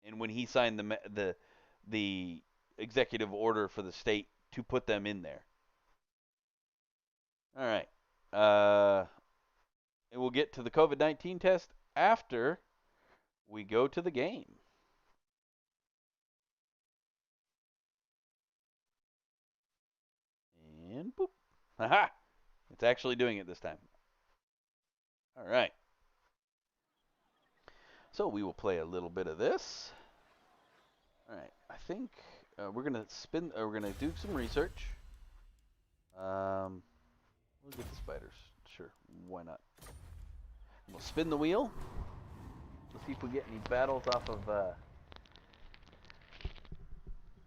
[SPEAKER 1] and when he signed the executive order for the state to put them in there. All right. And we'll get to the COVID-19 test after we go to the game. And boop. Haha. It's actually doing it this time. All right. So we will play a little bit of this. think we're gonna spin. We're gonna do some research. We'll get the spiders. Sure, why not? We'll spin the wheel. Let's see if we get any battles off of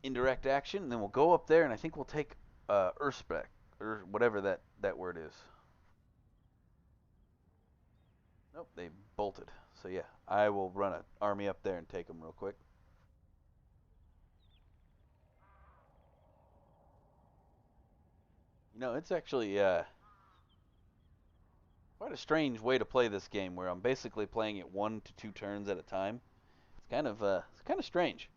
[SPEAKER 1] indirect action, and then we'll go up there, and I think we'll take Urspec, or whatever that word is. Nope, they bolted. So yeah, I will run an army up there and take them real quick. You know, it's actually quite a strange way to play this game, where I'm basically playing it 1 to 2 turns at a time. It's kind of strange.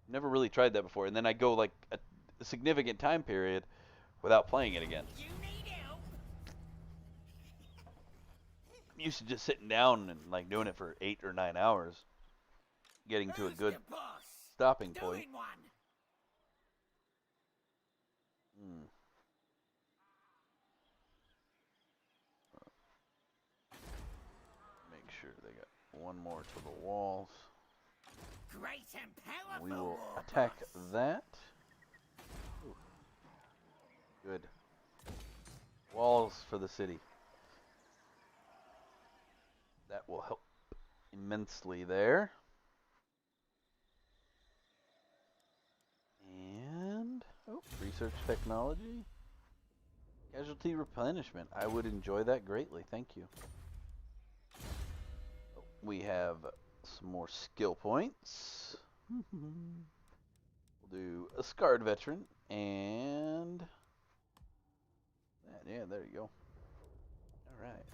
[SPEAKER 1] Never really tried that before, and then I go like a significant time period without playing it again.
[SPEAKER 2] You need help?
[SPEAKER 1] I'm used to just sitting down and like doing it for 8 or 9 hours, getting to a
[SPEAKER 2] Who's
[SPEAKER 1] good
[SPEAKER 2] the boss?
[SPEAKER 1] stopping point.
[SPEAKER 2] Doing one.
[SPEAKER 1] Hmm. Make sure they got one more to the walls.
[SPEAKER 2] Great and powerful.
[SPEAKER 1] We will
[SPEAKER 2] war
[SPEAKER 1] attack
[SPEAKER 2] boss.
[SPEAKER 1] that. Ooh. Good. Walls for the city. That will help immensely there. And research technology. Casualty replenishment. I would enjoy that greatly. Thank you. We have some more skill points. We'll do a scarred veteran and that. Yeah, there you go. All right.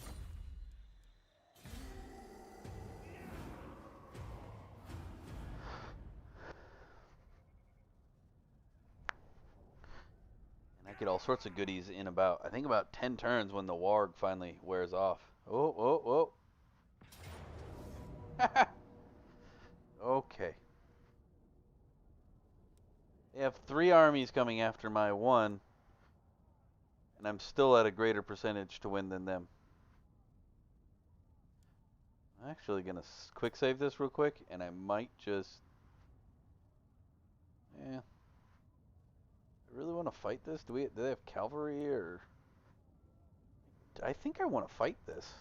[SPEAKER 1] And I get all sorts of goodies in about, I think about 10 turns when the warg finally wears off. Oh. Okay. They have 3 armies coming after my 1, and I'm still at a greater percentage to win than them. I'm actually going to quick save this real quick, and I might just... Yeah. I really want to fight this? Do they have cavalry, or... I think I want to fight this.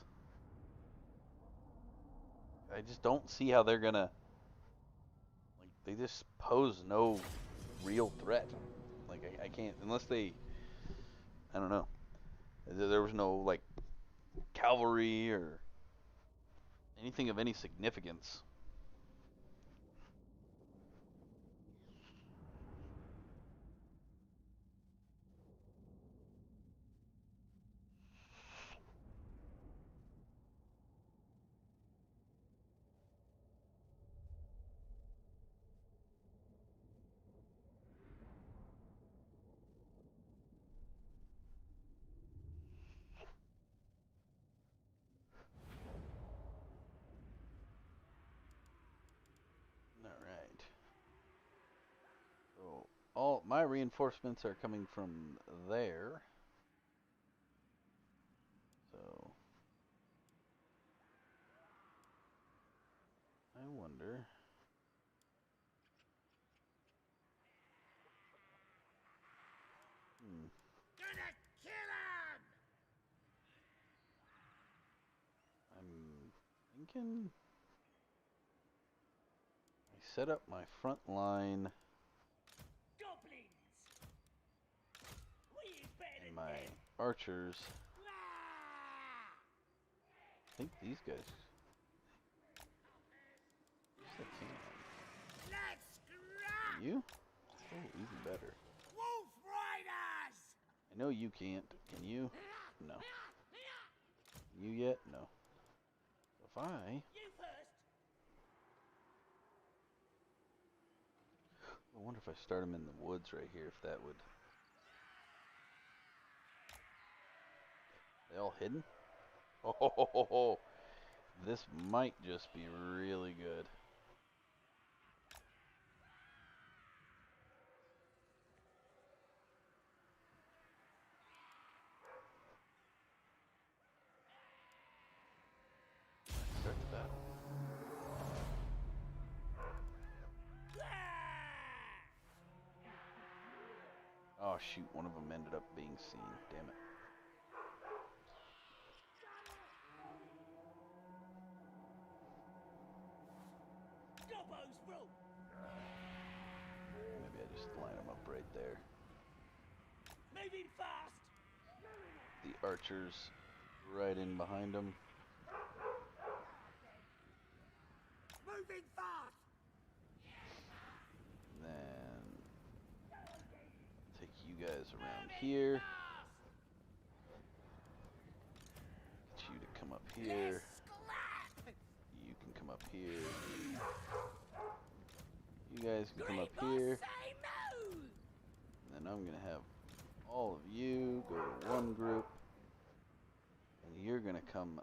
[SPEAKER 1] I just don't see how they're going to... Like, they just pose no real threat. Like, I can't... Unless they... I don't know. There was no, like, cavalry or anything of any significance. Alright. So, all my reinforcements are coming from there. So, I wonder...
[SPEAKER 2] Gonna kill him!
[SPEAKER 1] I'm thinking... I set up my front line
[SPEAKER 2] Goblins! We better
[SPEAKER 1] and my
[SPEAKER 2] them.
[SPEAKER 1] archers.
[SPEAKER 2] Ah!
[SPEAKER 1] I think these guys... Yes, they can.
[SPEAKER 2] Let's scrap!
[SPEAKER 1] You? Oh, even better.
[SPEAKER 2] Wolf Riders!
[SPEAKER 1] I know you can't. Can you? No. You yet? No. If I...
[SPEAKER 2] You first!
[SPEAKER 1] I wonder if I start them in the woods right here, if that would... They all hidden? Oh, this might just be really good. Start the battle.
[SPEAKER 2] Ah!
[SPEAKER 1] Oh shoot, one of them ended up being seen. Damn it. Maybe I just line them up right there.
[SPEAKER 2] Moving fast.
[SPEAKER 1] The archers right in behind them.
[SPEAKER 2] Moving fast.
[SPEAKER 1] Then take you guys around here. Get you to come up here. You can come up here. You guys can come up here. And then I'm going to have all of you go to one group. And you're going to come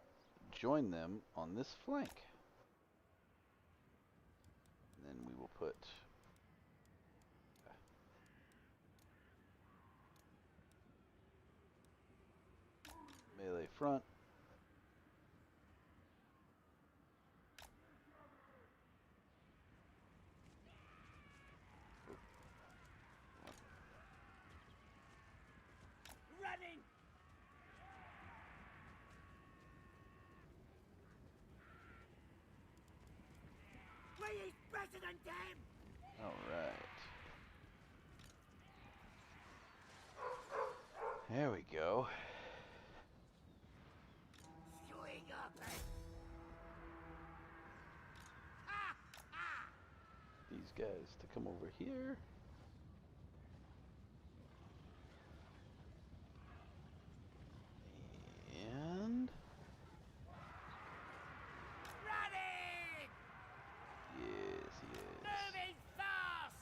[SPEAKER 1] join them on this flank. And then we will put melee front.
[SPEAKER 2] Running. We is better than them.
[SPEAKER 1] All right. There we go.
[SPEAKER 2] Swing up
[SPEAKER 1] These guys to come over here. And
[SPEAKER 2] running.
[SPEAKER 1] yes,
[SPEAKER 2] Moving fast.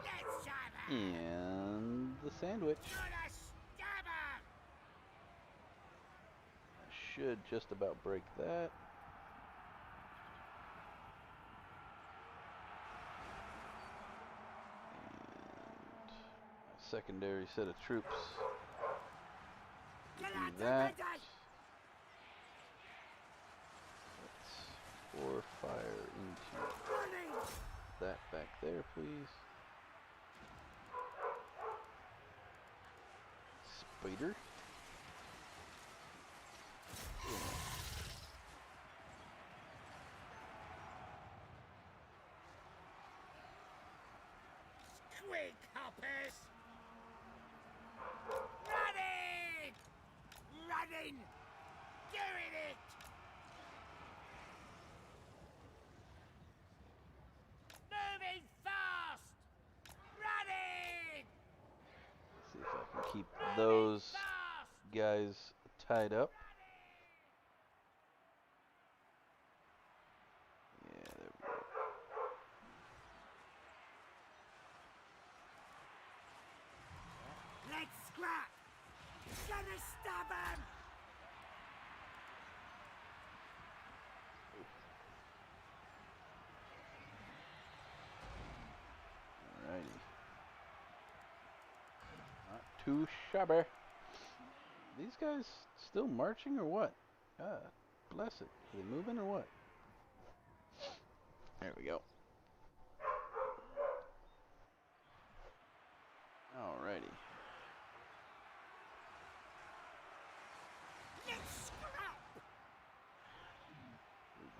[SPEAKER 2] Let's have it.
[SPEAKER 1] and the sandwich.
[SPEAKER 2] Gonna stab her.
[SPEAKER 1] I should just about break that. And my secondary set of troops
[SPEAKER 2] Get
[SPEAKER 1] do
[SPEAKER 2] out of
[SPEAKER 1] that.
[SPEAKER 2] the
[SPEAKER 1] Let's pour fire into
[SPEAKER 2] running.
[SPEAKER 1] that back there, please. Spider.
[SPEAKER 2] Quick, hoppers. Running. Running. Doing it. Moving fast. Running.
[SPEAKER 1] See if I can keep those
[SPEAKER 2] Fast.
[SPEAKER 1] guys tied up. Yeah, there we go.
[SPEAKER 2] Let's scrap. Gonna stab him.
[SPEAKER 1] Alrighty. Not too shabby. These guys still marching or what? God bless it. Are they moving or what? There we go. Alrighty.
[SPEAKER 2] Let's scrap.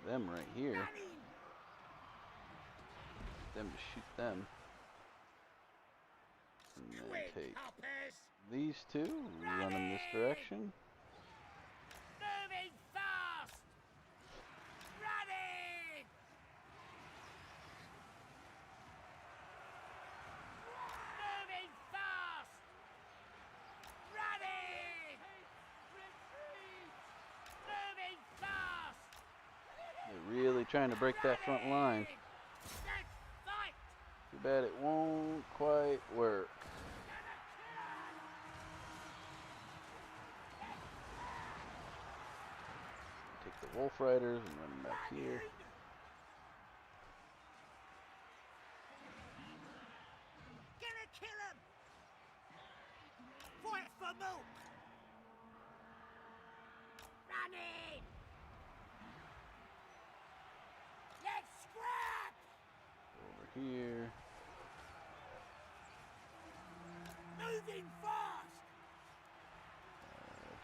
[SPEAKER 1] There's them right here.
[SPEAKER 2] Running.
[SPEAKER 1] Them to shoot them. And then
[SPEAKER 2] Quick,
[SPEAKER 1] take
[SPEAKER 2] hoppers.
[SPEAKER 1] these two, run them this direction.
[SPEAKER 2] Moving fast. Running. Moving fast. Running. Moving fast.
[SPEAKER 1] They're really trying to break that front line.
[SPEAKER 2] Let's fight.
[SPEAKER 1] Too bad it won't quite work. Take the Wolf Riders and run them back here.
[SPEAKER 2] Gonna kill him. Fight for milk. Running. Let's scrap.
[SPEAKER 1] Over here.
[SPEAKER 2] Moving Moving fast!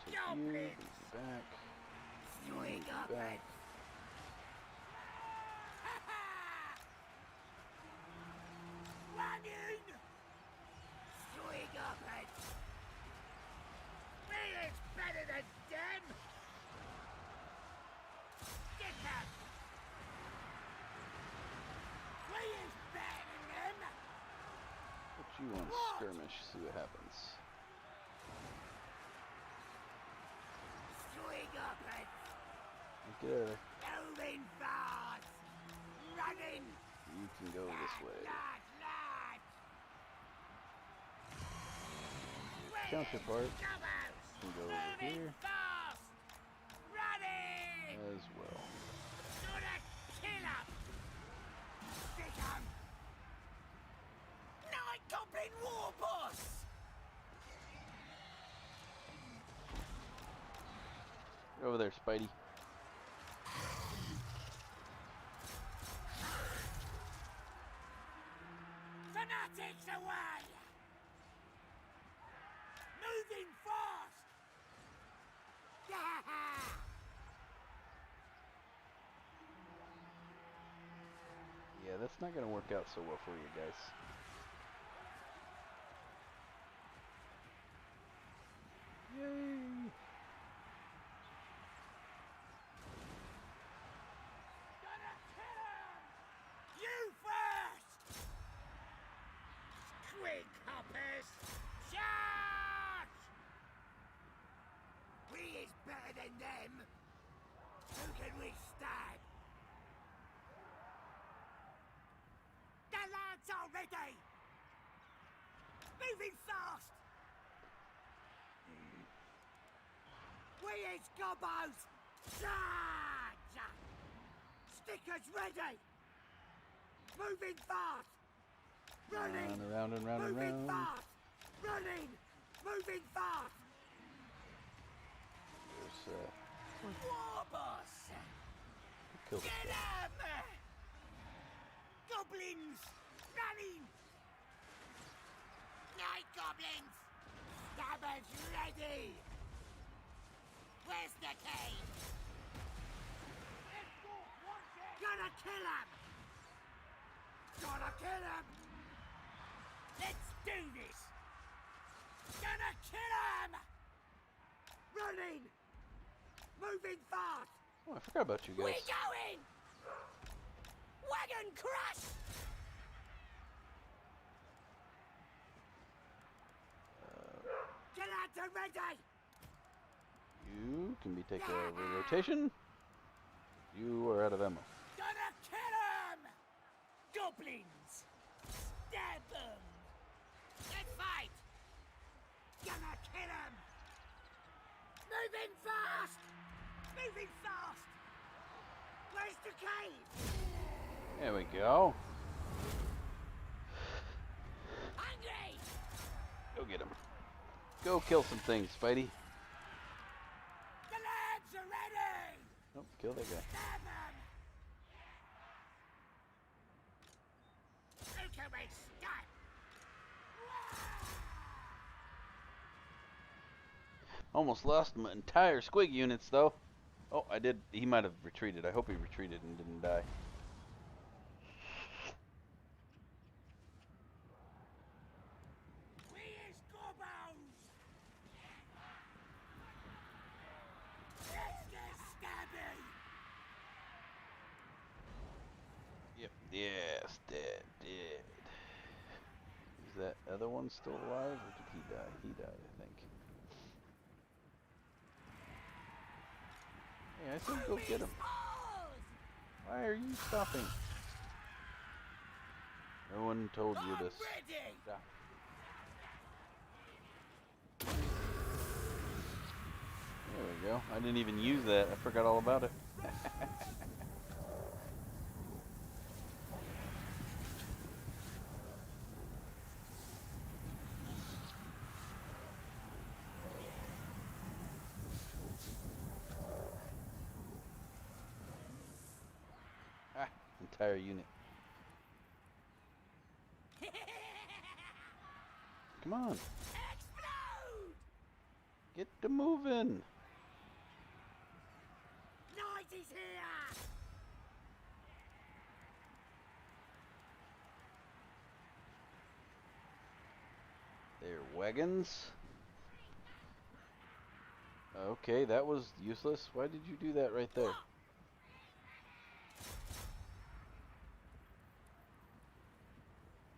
[SPEAKER 1] Take you, move you back.
[SPEAKER 2] Swing up
[SPEAKER 1] back.
[SPEAKER 2] Running! Swing up and... Me is better than them! Get up! We is better than them!
[SPEAKER 1] Put you on skirmish, see what happens.
[SPEAKER 2] Swing up and...
[SPEAKER 1] Get out of there.
[SPEAKER 2] Moving fast! Running!
[SPEAKER 1] You can go this way.
[SPEAKER 2] Lad!
[SPEAKER 1] Counterpart
[SPEAKER 2] Come
[SPEAKER 1] can go over here
[SPEAKER 2] fast! Running!
[SPEAKER 1] as well.
[SPEAKER 2] Gonna kill him! Stick him! Night Goblin War Boss!
[SPEAKER 1] Get over there, Spidey.
[SPEAKER 2] Fanatics away! Moving fast!
[SPEAKER 1] Yeah, that's not gonna work out so well for you guys. Yay!
[SPEAKER 2] Gonna kill him! You first! Quick, hoppers! Charge! We is better than them! Who can withstand? The lads are ready! Moving fast! We is gobos! Charge! Stickers ready! Moving fast! Running!
[SPEAKER 1] Round and round and
[SPEAKER 2] Moving
[SPEAKER 1] round.
[SPEAKER 2] fast! Running! Moving fast!
[SPEAKER 1] There's
[SPEAKER 2] War boss!
[SPEAKER 1] kill this
[SPEAKER 2] Get
[SPEAKER 1] guy.
[SPEAKER 2] 'em! Goblins! Running! Night goblins! Stabbers ready! Where's the cave? Gonna kill him! Gonna kill him! Let's do this! Gonna kill him! Running! Moving fast!
[SPEAKER 1] Oh, I forgot about you
[SPEAKER 2] We're
[SPEAKER 1] guys.
[SPEAKER 2] going! Wagon crush! Get out to ready!
[SPEAKER 1] You can be taken over rotation. You are out of ammo.
[SPEAKER 2] Gonna kill him! Goblins! Stab them! Let's fight! Gonna kill him! Moving fast! Moving fast! Where's the cave?
[SPEAKER 1] There we go.
[SPEAKER 2] Hungry!
[SPEAKER 1] Go get him. Go kill some things, Spidey.
[SPEAKER 2] The lads are ready!
[SPEAKER 1] Nope, kill that guy.
[SPEAKER 2] Stab them! Who can we stop?
[SPEAKER 1] Almost lost my entire squig units, though. Oh, I did. He might have retreated. I hope he retreated and didn't die.
[SPEAKER 2] We is gobos! Let's get stabby!
[SPEAKER 1] Yep. Yes, dead. Is that other one still alive, or did he die? He died, I think. Hey, I said go get him. Why are you stopping? No one told you
[SPEAKER 2] I'm
[SPEAKER 1] this.
[SPEAKER 2] ready!
[SPEAKER 1] Stop. There we go. I didn't even use that. I forgot all about it. Ah, entire unit. Come on. Get to moving.
[SPEAKER 2] Night is here!
[SPEAKER 1] There, wagons. Okay, that was useless. Why did you do that right there?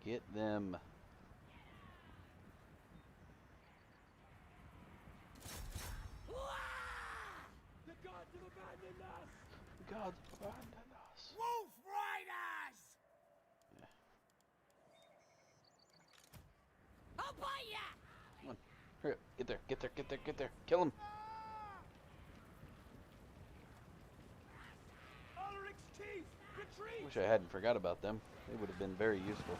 [SPEAKER 1] Get them.
[SPEAKER 2] The gods have abandoned us!
[SPEAKER 1] The gods abandoned us.
[SPEAKER 2] Wolf Riders! I'll bite ya!
[SPEAKER 1] Come on. Hurry up. Get there. Get there. Get there. Get there. Kill him.
[SPEAKER 2] Ulrich's chief! Retreat!
[SPEAKER 1] Wish I hadn't forgot about them. They would have been very useful.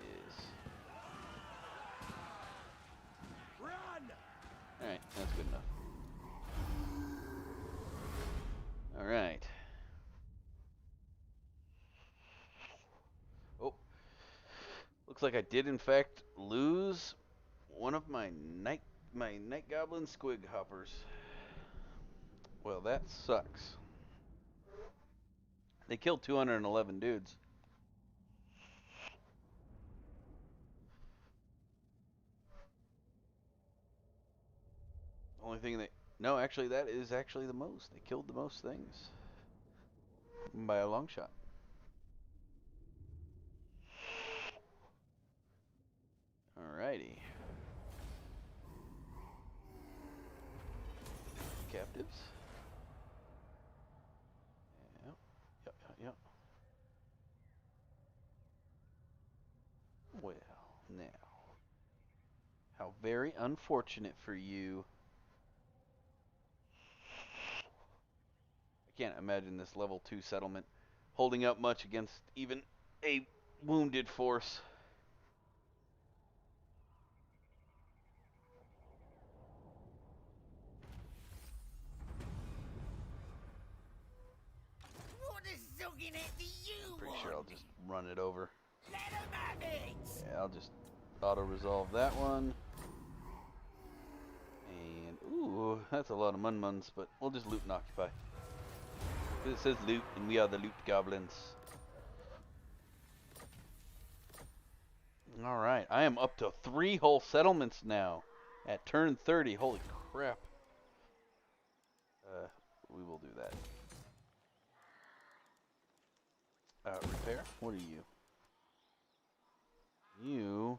[SPEAKER 1] Yes.
[SPEAKER 2] Run!
[SPEAKER 1] Alright, that's good enough. Alright. Oh. Looks like I did in fact lose one of my night goblin squig hoppers. Well, that sucks. They killed 211 dudes. Only thing they... No, actually, that is actually the most. They killed the most things. By a long shot. Alrighty. Captives. Yep. Yep, yep, yep. Well, now. How very unfortunate for you. I can't imagine this level 2 settlement holding up much against even a wounded force.
[SPEAKER 2] What a zugging it do you
[SPEAKER 1] Pretty
[SPEAKER 2] want?
[SPEAKER 1] sure I'll just run it over.
[SPEAKER 2] Let him have it!
[SPEAKER 1] Yeah, I'll just auto-resolve that one. And, ooh, that's a lot of mun-muns, but we'll just loot and occupy. It says loot, and we are the loot goblins. Alright, I am up to 3 whole settlements now. At turn 30, holy crap. We will do that. Repair? What are you? You...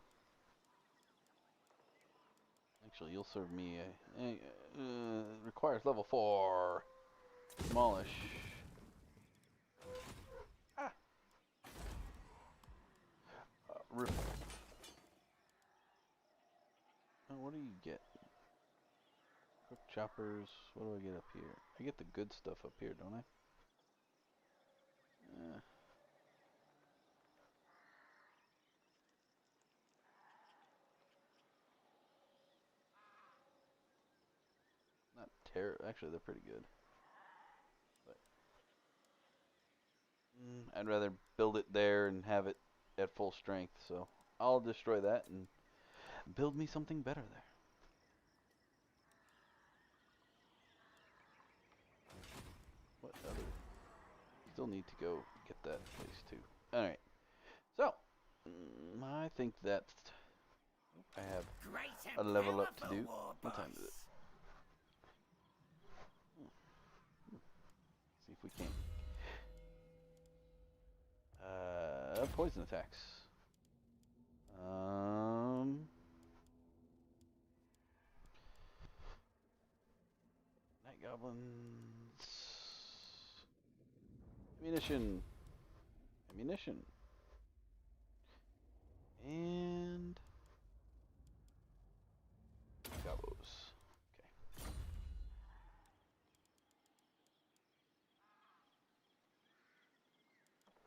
[SPEAKER 1] Actually, you'll serve me requires level 4. Demolish. Ah! What do you get? Quick choppers. What do I get up here? I get the good stuff up here, don't I? Not terrible. Actually, they're pretty good. But, I'd rather build it there and have it at full strength. So I'll destroy that and build me something better there. What other? Still need to go get that place too. Alright. So, I think that's... I have a level up to do. What time is it? See if we can. Poison attacks. Night goblins. Ammunition. Ammunition. And gobos. Okay.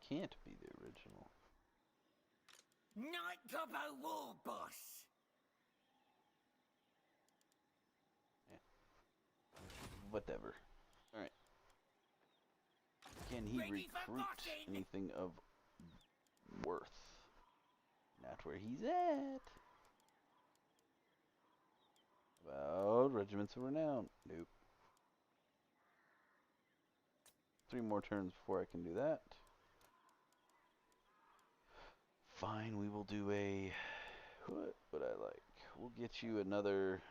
[SPEAKER 1] Can't be the original.
[SPEAKER 2] Night Gobbo War Boss!
[SPEAKER 1] Whatever. Alright. Can he
[SPEAKER 2] Ready for
[SPEAKER 1] recruit
[SPEAKER 2] bossing?
[SPEAKER 1] anything of worth? No. Not where he's at. About regiments of renown. Nope. 3 more turns before I can do that. Fine, we will do a. What would I like? We'll get you another.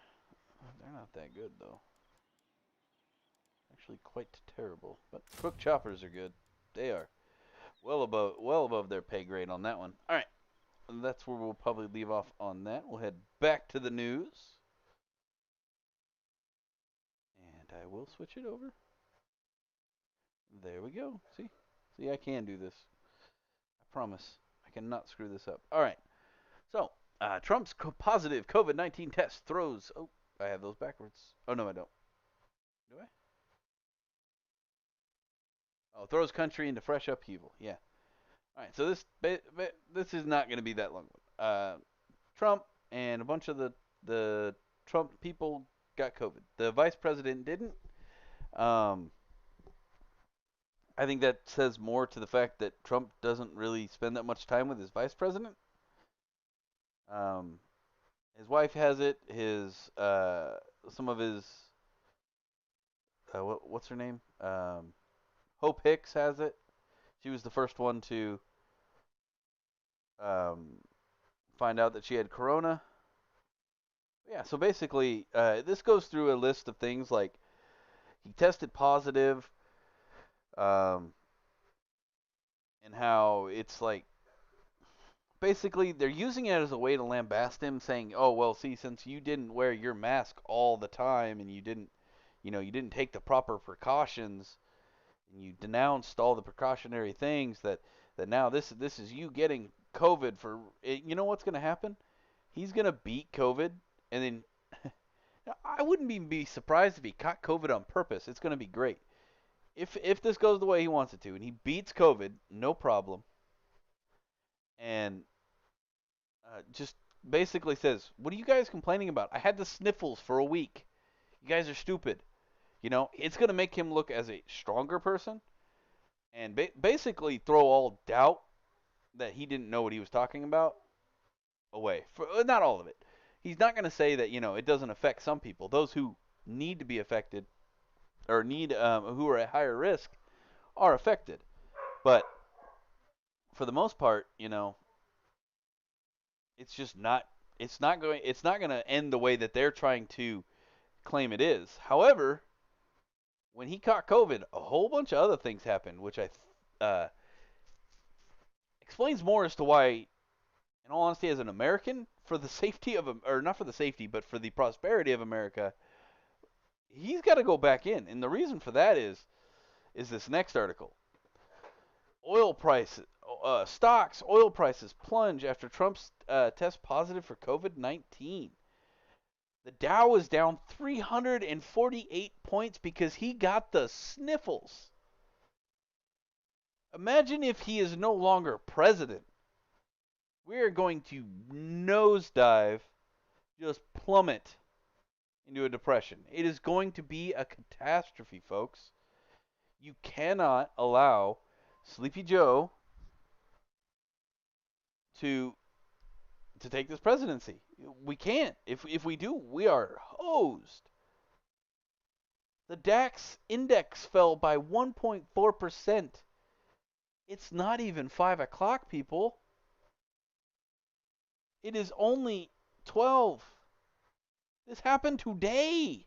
[SPEAKER 1] They're not that good though. Actually, quite terrible. But crook choppers are good. They are well above their pay grade on that one. All right, that's where we'll probably leave off on that. We'll head back to the news, and I will switch it over. There we go. See, I can do this. I promise. I cannot screw this up. All right. So, Trump's positive COVID-19 test throws. Oh, I have those backwards. Oh no, I don't. Do I? Oh, throws country into fresh upheaval. Yeah. All right. So this is not going to be that long. Trump and a bunch of the Trump people got COVID. The vice president didn't. Um, I think that says more to the fact that Trump doesn't really spend that much time with his vice president. Um, his wife has it. His some of his what's her name? Hope Hicks has it. She was the first one to um, find out that she had corona. Yeah, so basically, this goes through a list of things like he tested positive, um, and how it's like basically they're using it as a way to lambast him, saying, "Oh well, see, since you didn't wear your mask all the time and you didn't take the proper precautions, and you denounced all the precautionary things that now this is you getting COVID for it. You know what's going to happen? He's going to beat COVID, and then I wouldn't even be surprised if he caught COVID on purpose. It's going to be great. If this goes the way he wants it to, and he beats COVID, no problem, and just basically says, "What are you guys complaining about? I had the sniffles for a week. You guys are stupid." It's going to make him look as a stronger person, and basically throw all doubt that he didn't know what he was talking about away. For not all of it. He's not going to say that it doesn't affect some people. Those who need to be affected or need who are at higher risk are affected. But for the most part, it's just not. It's not going to end the way that they're trying to claim it is. However, when he caught COVID, a whole bunch of other things happened, which I explains more as to why, in all honesty, as an American, for the safety of, or not for the safety, but for the prosperity of America, he's got to go back in. And the reason for that is this next article. Oil prices, oil prices plunge after Trump's test positive for COVID-19. The Dow is down 348 points because he got the sniffles. Imagine if he is no longer president. We are going to nosedive, just plummet into a depression. It is going to be a catastrophe, folks. You cannot allow Sleepy Joe to take this presidency. We can't. If we do, we are hosed. The DAX index fell by 1.4%. It's not even 5 o'clock, people. It is only 12. This happened today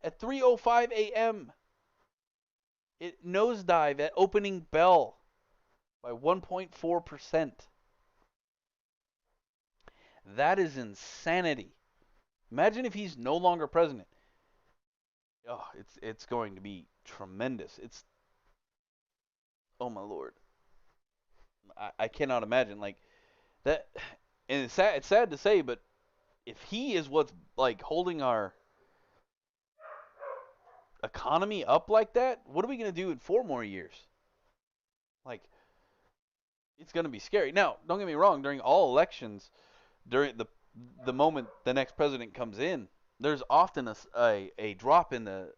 [SPEAKER 1] at 3:05 a.m. It nosedived at opening bell by 1.4%. That is insanity. Imagine if he's no longer president. Oh, it's going to be tremendous. Oh my lord. I cannot imagine like that. And it's sad to say, but if he is what's like holding our economy up like that, what are we going to do in 4 more years? Like, it's going to be scary. Now, don't get me wrong. During all elections, during the moment the next president comes in, there's often a drop in the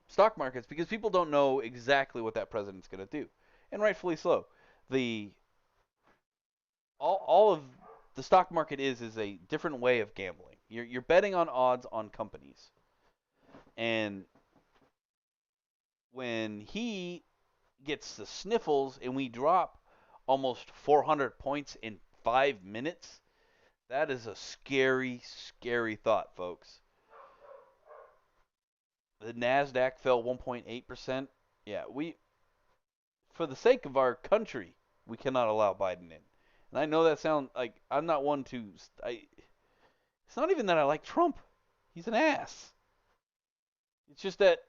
[SPEAKER 1] stock markets because people don't know exactly what that president's going to do, and rightfully so. The all of the stock market is a different way of gambling. You're betting on odds on companies. And when he gets the sniffles and we drop almost 400 points in 5 minutes, that is a scary, scary thought, folks. The Nasdaq fell 1.8%. Yeah, for the sake of our country, we cannot allow Biden in. And I know that sounds like I'm not one to. It's not even that I like Trump. He's an ass. It's just that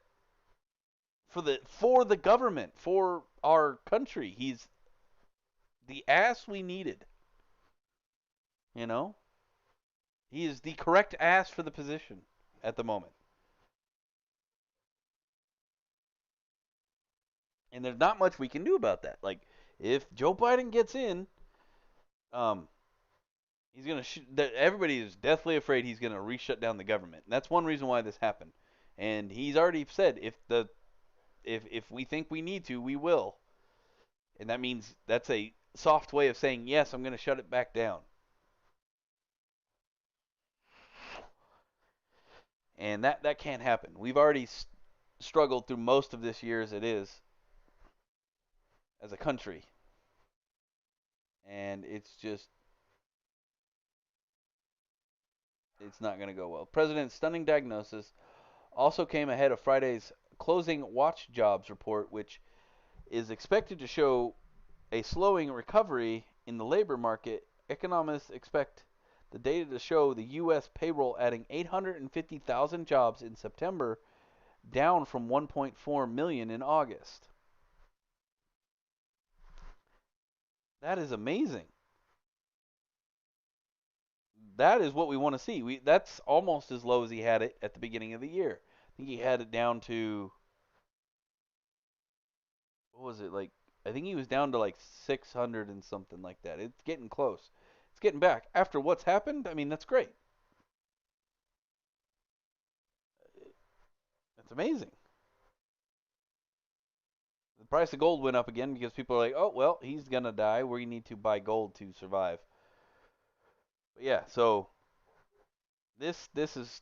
[SPEAKER 1] for the government, for our country, he's the ass we needed. You know, he is the correct ass for the position at the moment. And there's not much we can do about that. Like if Joe Biden gets in, um, he's gonna. Everybody is deathly afraid he's gonna re-shut down the government. And that's one reason why this happened. And he's already said if we think we need to, we will. And that means that's a soft way of saying yes. I'm gonna shut it back down. And that can't happen. We've already struggled through most of this year as it is as a country, and it's not going to go well. President's stunning diagnosis also came ahead of Friday's closing watch jobs report, which is expected to show a slowing recovery in the labor market. Economists expect the data to show the U.S. payroll adding 850,000 jobs in September, down from 1.4 million in August. That is amazing. That is what we want to see. That's almost as low as he had it at the beginning of the year. I think he had it down to what was it like? I think he was down to like 600 and something like that. It's getting close. It's getting back. After what's happened, I mean that's great. That's amazing. The price of gold went up again because people are like, "Oh, well, he's going to die. We need to buy gold to survive." But yeah, so this is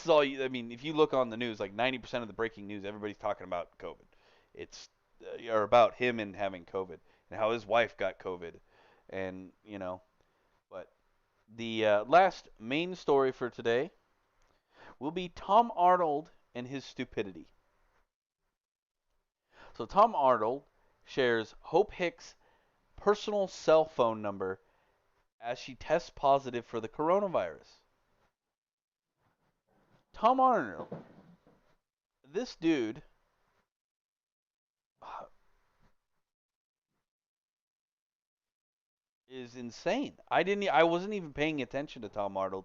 [SPEAKER 1] all I mean, if you look on the news, like 90% of the breaking news, everybody's talking about COVID. It's or about him and having COVID and how his wife got COVID, and but the last main story for today will be Tom Arnold and his stupidity. So Tom Arnold shares Hope Hicks' personal cell phone number as she tests positive for the coronavirus. Tom Arnold, this dude is insane. I wasn't even paying attention to Tom Arnold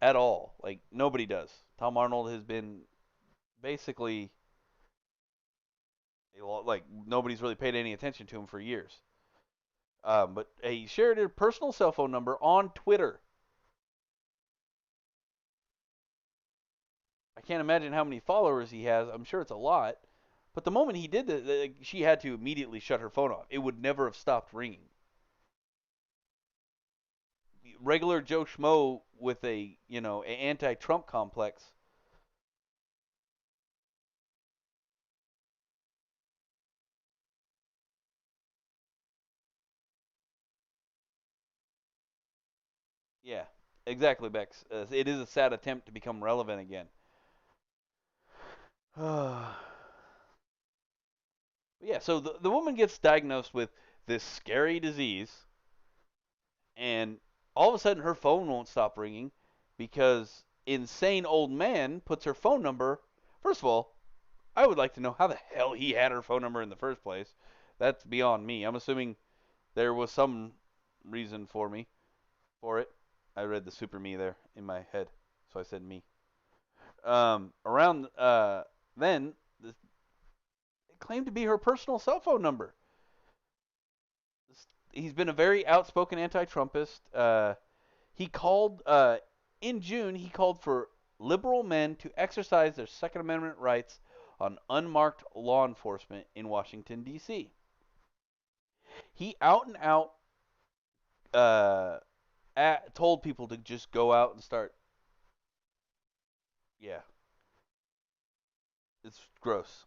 [SPEAKER 1] at all. Like nobody does. Tom Arnold has been basically like nobody's really paid any attention to him for years. But he shared his personal cell phone number on Twitter. I can't imagine how many followers he has. I'm sure it's a lot. But the moment he did that, she had to immediately shut her phone off. It would never have stopped ringing. Regular Joe Schmo with a anti-Trump complex. Yeah, exactly, Bex. It is a sad attempt to become relevant again. Yeah, so the woman gets diagnosed with this scary disease, and all of a sudden her phone won't stop ringing because insane old man puts her phone number. First of all, I would like to know how the hell he had her phone number in the first place. That's beyond me. I'm assuming there was some reason for it. I read the super me there in my head, so I said me. Around then, it claimed to be her personal cell phone number. He's been a very outspoken anti-Trumpist. He called in June. He called for liberal men to exercise their Second Amendment rights on unmarked law enforcement in Washington D.C. He out and out uh, told people to just go out and start. Yeah, it's gross.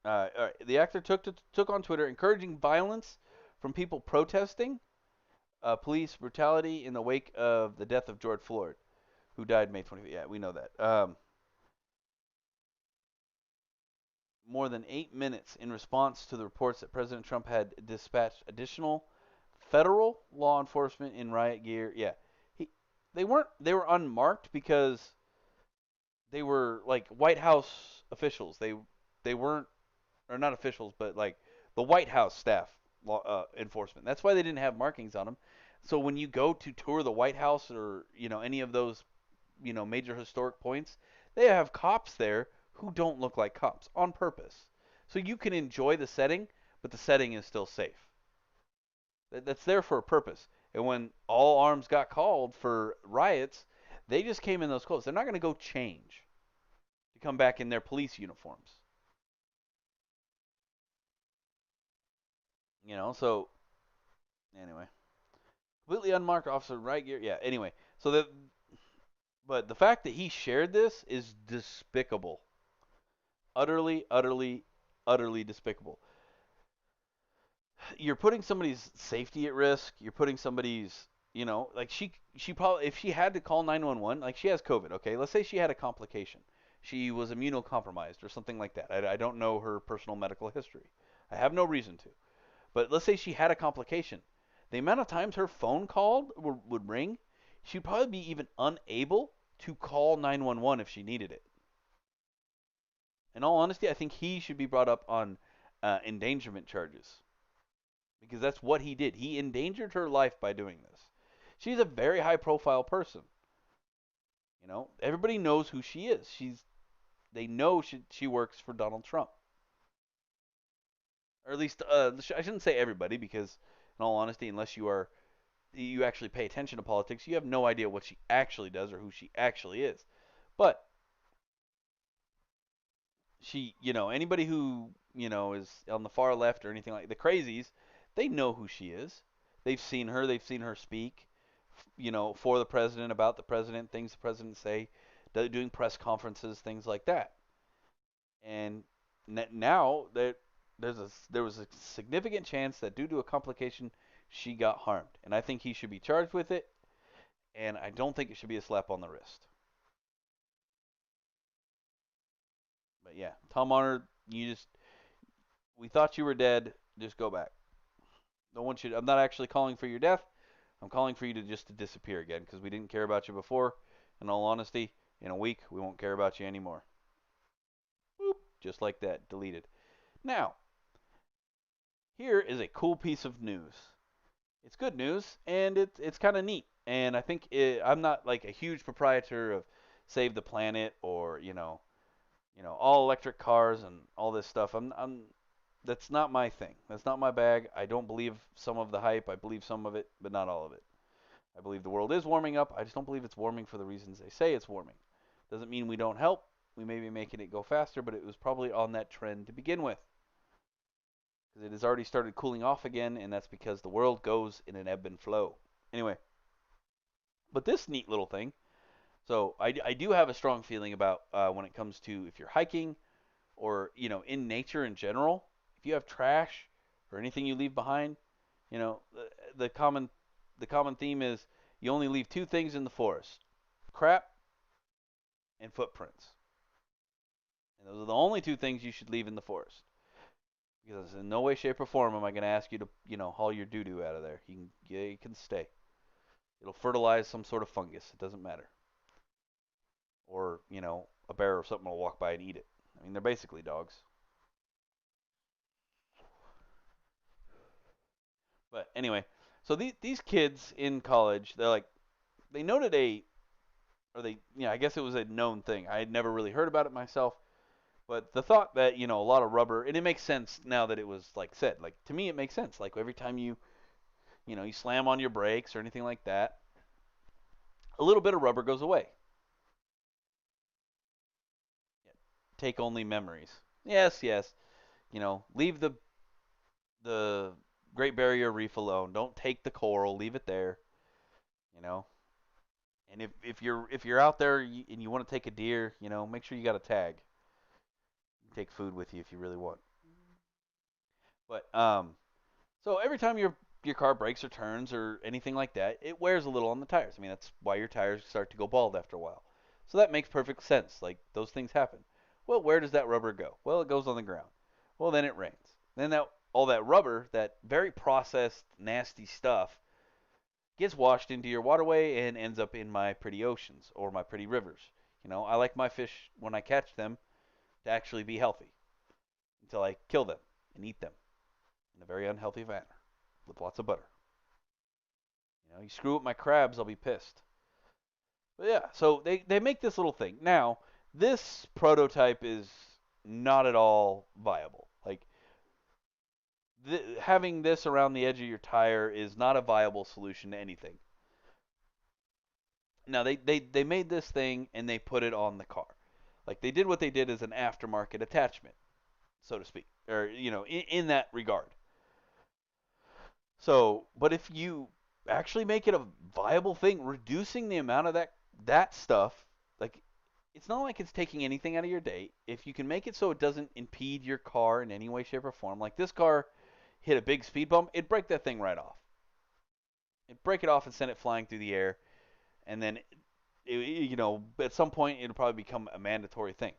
[SPEAKER 1] All right. The actor took on Twitter encouraging violence from people protesting police brutality in the wake of the death of George Floyd, who died May 25th. Yeah, we know that. More than 8 minutes in response to the reports that President Trump had dispatched additional federal law enforcement in riot gear. Yeah, he, they were unmarked because they were like White House officials. They weren't, or not officials, but like the White House staff law, enforcement. That's why they didn't have markings on them. So when you go to tour the White House or any of those major historic points, they have cops there who don't look like cops on purpose. So you can enjoy the setting, but the setting is still safe. That's there for a purpose. And when all arms got called for riots, they just came in those clothes. They're not going to go change to come back in their police uniforms. So anyway, completely unmarked officer right gear. Yeah. Anyway, so but the fact that he shared this is despicable. Utterly, utterly, utterly despicable. You're putting somebody's safety at risk. You're putting somebody's, like she probably, if she had to call 911, like she has COVID, okay? Let's say she had a complication. She was immunocompromised or something like that. I don't know her personal medical history. I have no reason to. But let's say she had a complication. The amount of times her phone called would ring, she'd probably be even unable to call 911 if she needed it. In all honesty, I think he should be brought up on endangerment charges because that's what he did. He endangered her life by doing this. She's a very high profile person. Everybody knows who she is. They know she works for Donald Trump, or at least I shouldn't say everybody because, in all honesty, unless you actually pay attention to politics, you have no idea what she actually does or who she actually is. But anybody who is on the far left or anything like the crazies, they know who she is. They've seen her. They've seen her speak, for the president, about the president, things the president say, doing press conferences, things like that. And now there was a significant chance that due to a complication, she got harmed, and I think he should be charged with it. And I don't think it should be a slap on the wrist. But yeah, Tom Honor, we thought you were dead. Just go back. No one should. I'm not actually calling for your death. I'm calling for you to disappear again because we didn't care about you before. In all honesty, in a week we won't care about you anymore. Boop, just like that, deleted. Now, here is a cool piece of news. It's good news and it's kind of neat. And I think I'm not like a huge proprietor of Save the Planet or all electric cars and all this stuff. I'm That's not my thing. That's not my bag. I don't believe some of the hype. I believe some of it, but not all of it. I believe the world is warming up. I just don't believe it's warming for the reasons they say it's warming. Doesn't mean we don't help. We may be making it go faster, but it was probably on that trend to begin with. Because it has already started cooling off again, and that's because the world goes in an ebb and flow. Anyway, but this neat little thing. So I do have a strong feeling about when it comes to if you're hiking or in nature in general, if you have trash or anything you leave behind, the common theme is you only leave two things in the forest: crap and footprints. And those are the only two things you should leave in the forest. Because in no way, shape, or form am I going to ask you to, haul your doo doo out of there. You can stay. It'll fertilize some sort of fungus. It doesn't matter. Or, a bear or something will walk by and eat it. I mean, they're basically dogs. But anyway, so these kids in college, they noted I guess it was a known thing. I had never really heard about it myself, but the thought that a lot of rubber, and it makes sense now that it was like said. Like to me, it makes sense. Like every time you slam on your brakes or anything like that, a little bit of rubber goes away. Take only memories. Yes, yes. Leave the Great Barrier Reef alone. Don't take the coral. Leave it there. You know. And if you're out there and you want to take a deer, make sure you got a tag. Take food with you if you really want. But so every time your car breaks or turns or anything like that, it wears a little on the tires. I mean, that's why your tires start to go bald after a while. So that makes perfect sense. Like those things happen. Well, where does that rubber go? Well, it goes on the ground. Well, then it rains. Then that all that rubber, that very processed, nasty stuff, gets washed into your waterway and ends up in my pretty oceans or my pretty rivers. I like my fish when I catch them to actually be healthy until I kill them and eat them in a very unhealthy manner with lots of butter. You screw up my crabs, I'll be pissed. But yeah, so they make this little thing. Now, this prototype is not at all viable. Like having this around the edge of your tire is not a viable solution to anything. Now they made this thing and they put it on the car. Like they did what they did as an aftermarket attachment, so to speak, or in that regard. So, but if you actually make it a viable thing, reducing the amount of that stuff, like it's not like it's taking anything out of your day. If you can make it so it doesn't impede your car in any way, shape, or form, like this car hit a big speed bump, it'd break that thing right off. It'd break it off and send it flying through the air, and then at some point it'll probably become a mandatory thing.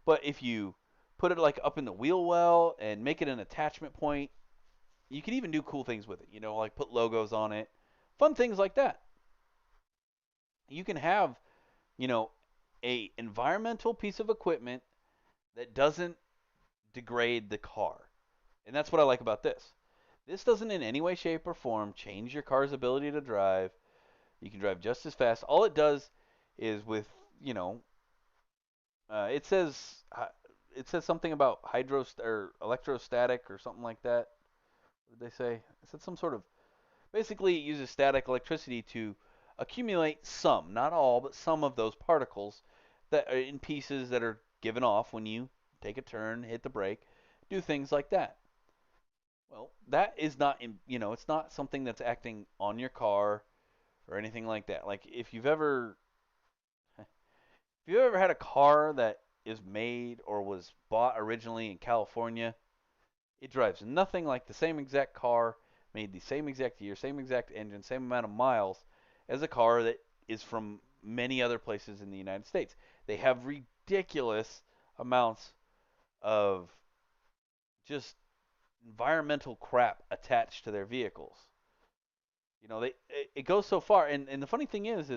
[SPEAKER 1] But if you put it like up in the wheel well and make it an attachment point, you can even do cool things with it. Like put logos on it, fun things like that. You can have, you know, a environmental piece of equipment that doesn't degrade the car. And that's what I like about this. This doesn't in any way, shape, or form change your car's ability to drive. You can drive just as fast. All it does is with, you know, uh, it says uh, it says something about hydro or electrostatic or something like that. What did they say? It said some sort of basically it uses static electricity to accumulate some, not all, but some of those particles that are in pieces that are given off when you take a turn, hit the brake, do things like that. Well, that is not, it's not something that's acting on your car or anything like that. Like if you ever had a car that is made or was bought originally in California, it drives nothing like the same exact car, made the same exact year, same exact engine, same amount of miles as a car that is from many other places in the United States. They have ridiculous amounts of just environmental crap attached to their vehicles. It goes so far, and the funny thing is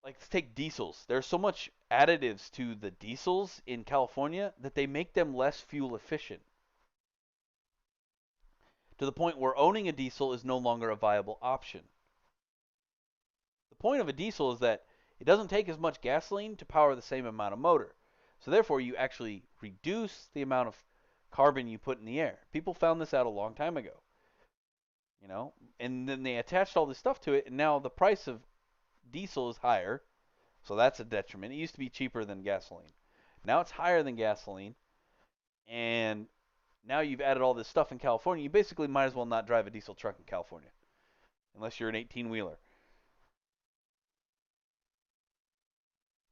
[SPEAKER 1] like let's take diesels. There's so much additives to the diesels in California that they make them less fuel efficient to the point where owning a diesel is no longer a viable option. The point of a diesel is that it doesn't take as much gasoline to power the same amount of motor. So therefore you actually reduce the amount of carbon you put in the air. People found this out a long time ago, you know, and then they attached all this stuff to it, and now the price of diesel is higher, so that's a detriment. It used to be cheaper than gasoline. Now it's higher than gasoline, and now you've added all this stuff in California. You basically might as well not drive a diesel truck in California unless you're an 18 wheeler.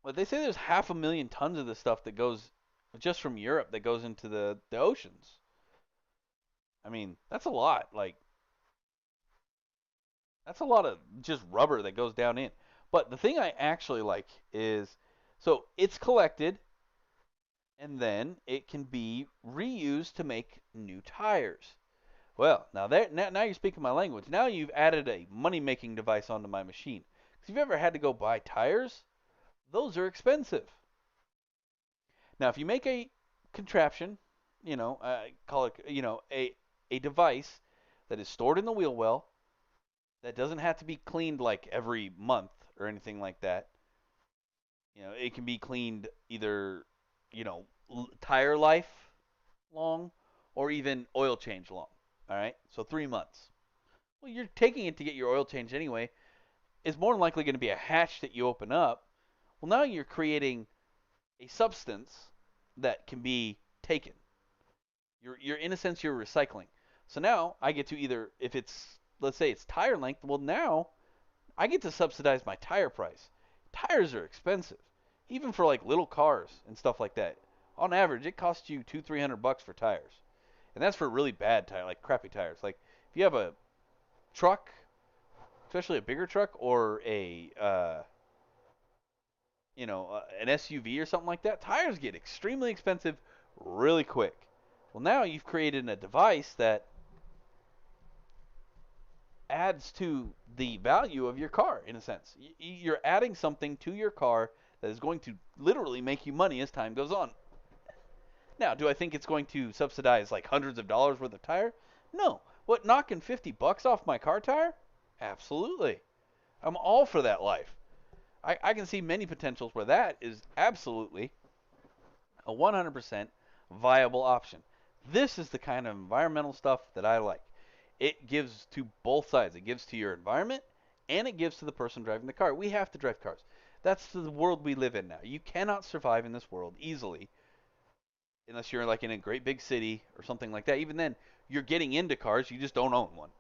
[SPEAKER 1] But they say there's 500,000 tons of this stuff that goes just from Europe that goes into the oceans. I mean, that's a lot. Like that's a lot of just rubber that goes down in. But the thing I actually like is so it's collected and then it can be reused to make new tires. Well, now you're speaking my language. Now you've added a money-making device onto my machine. If you've ever had to go buy tires, those are expensive. Now, if you make a contraption, call it, a device that is stored in the wheel well that doesn't have to be cleaned like every month or anything like that. It can be cleaned either, tire life long or even oil change long. All right, so 3 months. Well, you're taking it to get your oil changed anyway. It's more than likely going to be a hatch that you open up. Well, now you're creating a substance that can be taken. You're in a sense you're recycling. So now I get to either, if it's, let's say it's tire length, well, now I get to subsidize my tire price. Tires are expensive, even for like little cars and stuff like that. On average, it costs you 200-300 bucks for tires, and that's for really bad tire, like crappy tires. Like if you have a truck, especially a bigger truck or a an SUV or something like that, tires get extremely expensive really quick. Well, now you've created a device that adds to the value of your car in a sense. You're adding something to your car that is going to literally make you money as time goes on. Now, do I think it's going to subsidize like hundreds of dollars worth of tire? No. What, knocking 50 bucks off my car tire? Absolutely. I'm all for that life. I can see many potentials where that is absolutely a 100% viable option. This is the kind of environmental stuff that I like. It gives to both sides. It gives to your environment and it gives to the person driving the car. We have to drive cars. That's the world we live in now. You cannot survive in this world easily unless you're like in a great big city or something like that. Even then, you're getting into cars, you just don't own one.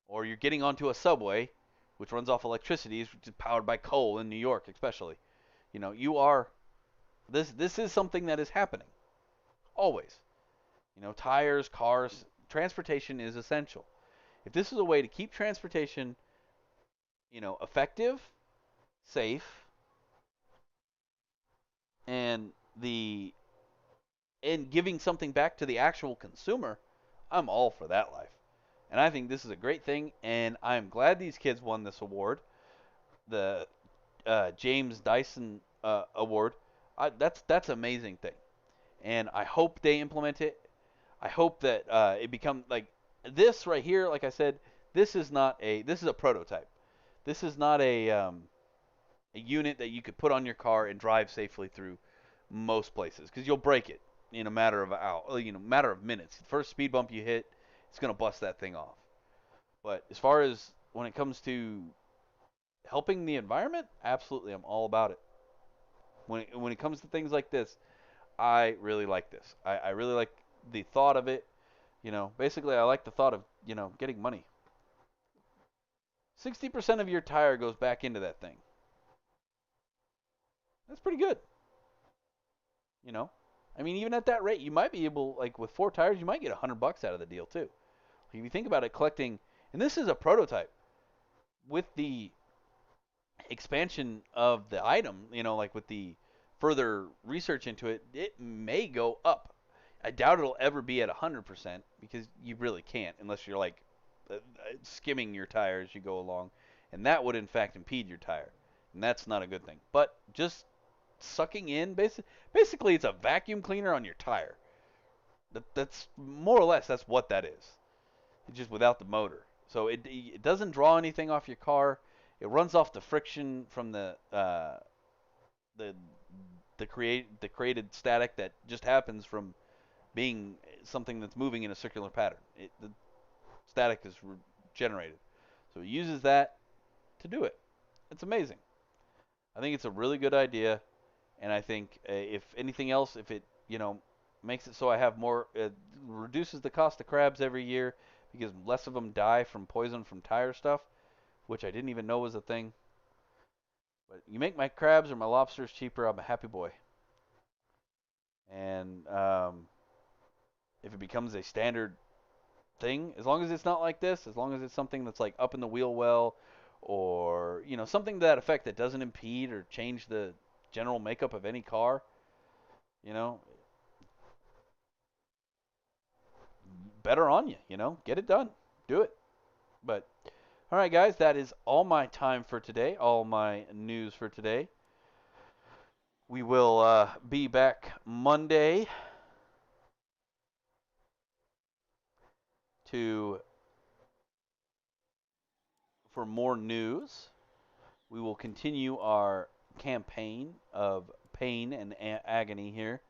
[SPEAKER 1] Or you're getting onto a subway, which runs off electricity, which is powered by coal in New York, especially. You are this is something that is happening always. Tires, cars, transportation is essential. If this is a way to keep transportation, effective, safe, and the and giving something back to the actual consumer, I'm all for that life. And I think this is a great thing, and I'm glad these kids won this award, the James Dyson Award. That's an amazing thing, and I hope they implement it. I hope that it becomes like this right here. Like I said, this is a prototype. This is not a unit that you could put on your car and drive safely through most places because you'll break it in a matter of matter of minutes. The first speed bump you hit, it's gonna bust that thing off. But as far as when it comes to helping the environment, absolutely, I'm all about it. When it comes to things like this, I really like this. I really like the thought of it. Basically, I like the thought of getting money. 60% of your tire goes back into that thing. That's pretty good. You know, I mean, even at that rate, you might be able, like with 4 tires, you might get $100 out of the deal too. If you think about it, collecting, and this is a prototype with the expansion of the item, like with the further research into it, it may go up. I doubt it'll ever be at 100% because you really can't unless you're like skimming your tire as you go along, and that would in fact impede your tire, and that's not a good thing. But just sucking in, basically, it's a vacuum cleaner on your tire. That's more or less that's what that is. It's just without the motor. So it doesn't draw anything off your car. It runs off the friction from the the created static that just happens from being something that's moving in a circular pattern. The static is generated. So it uses that to do it. It's amazing. I think it's a really good idea, and I think if anything else, if it makes it so I have more, reduces the cost of crabs every year because less of them die from poison from tire stuff, which I didn't even know was a thing. But you make my crabs or my lobsters cheaper, I'm a happy boy. And if it becomes a standard thing, as long as it's not like this, as long as it's something that's like up in the wheel well, or something to that effect that doesn't impede or change the general makeup of any car, you know, better on you. Get it done, do it. But all right, guys, that is all my time for today, all my news for today. We will be back Monday to for more news. We will continue our campaign of pain and agony here.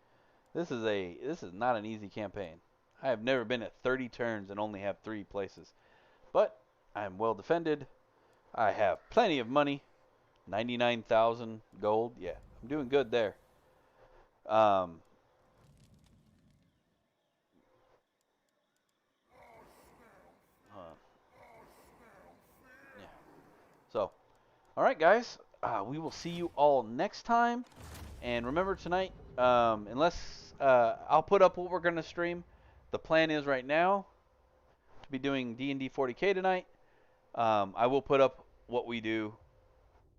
[SPEAKER 1] This is not an easy campaign. I have never been at 30 turns and only have 3 places. But I am well defended. I have plenty of money. 99,000 gold. Yeah, I'm doing good there. Um, All right, guys. We will see you all next time. And remember tonight, unless I'll put up what we're gonna stream. The plan is right now to be doing D&D 40K tonight. I will put up what we do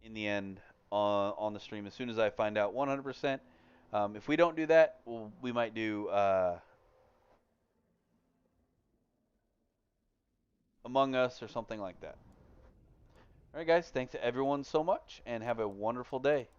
[SPEAKER 1] in the end on the stream as soon as I find out 100%. If we don't do that, we might do Among Us or something like that. All right, guys. Thanks to everyone so much, and have a wonderful day.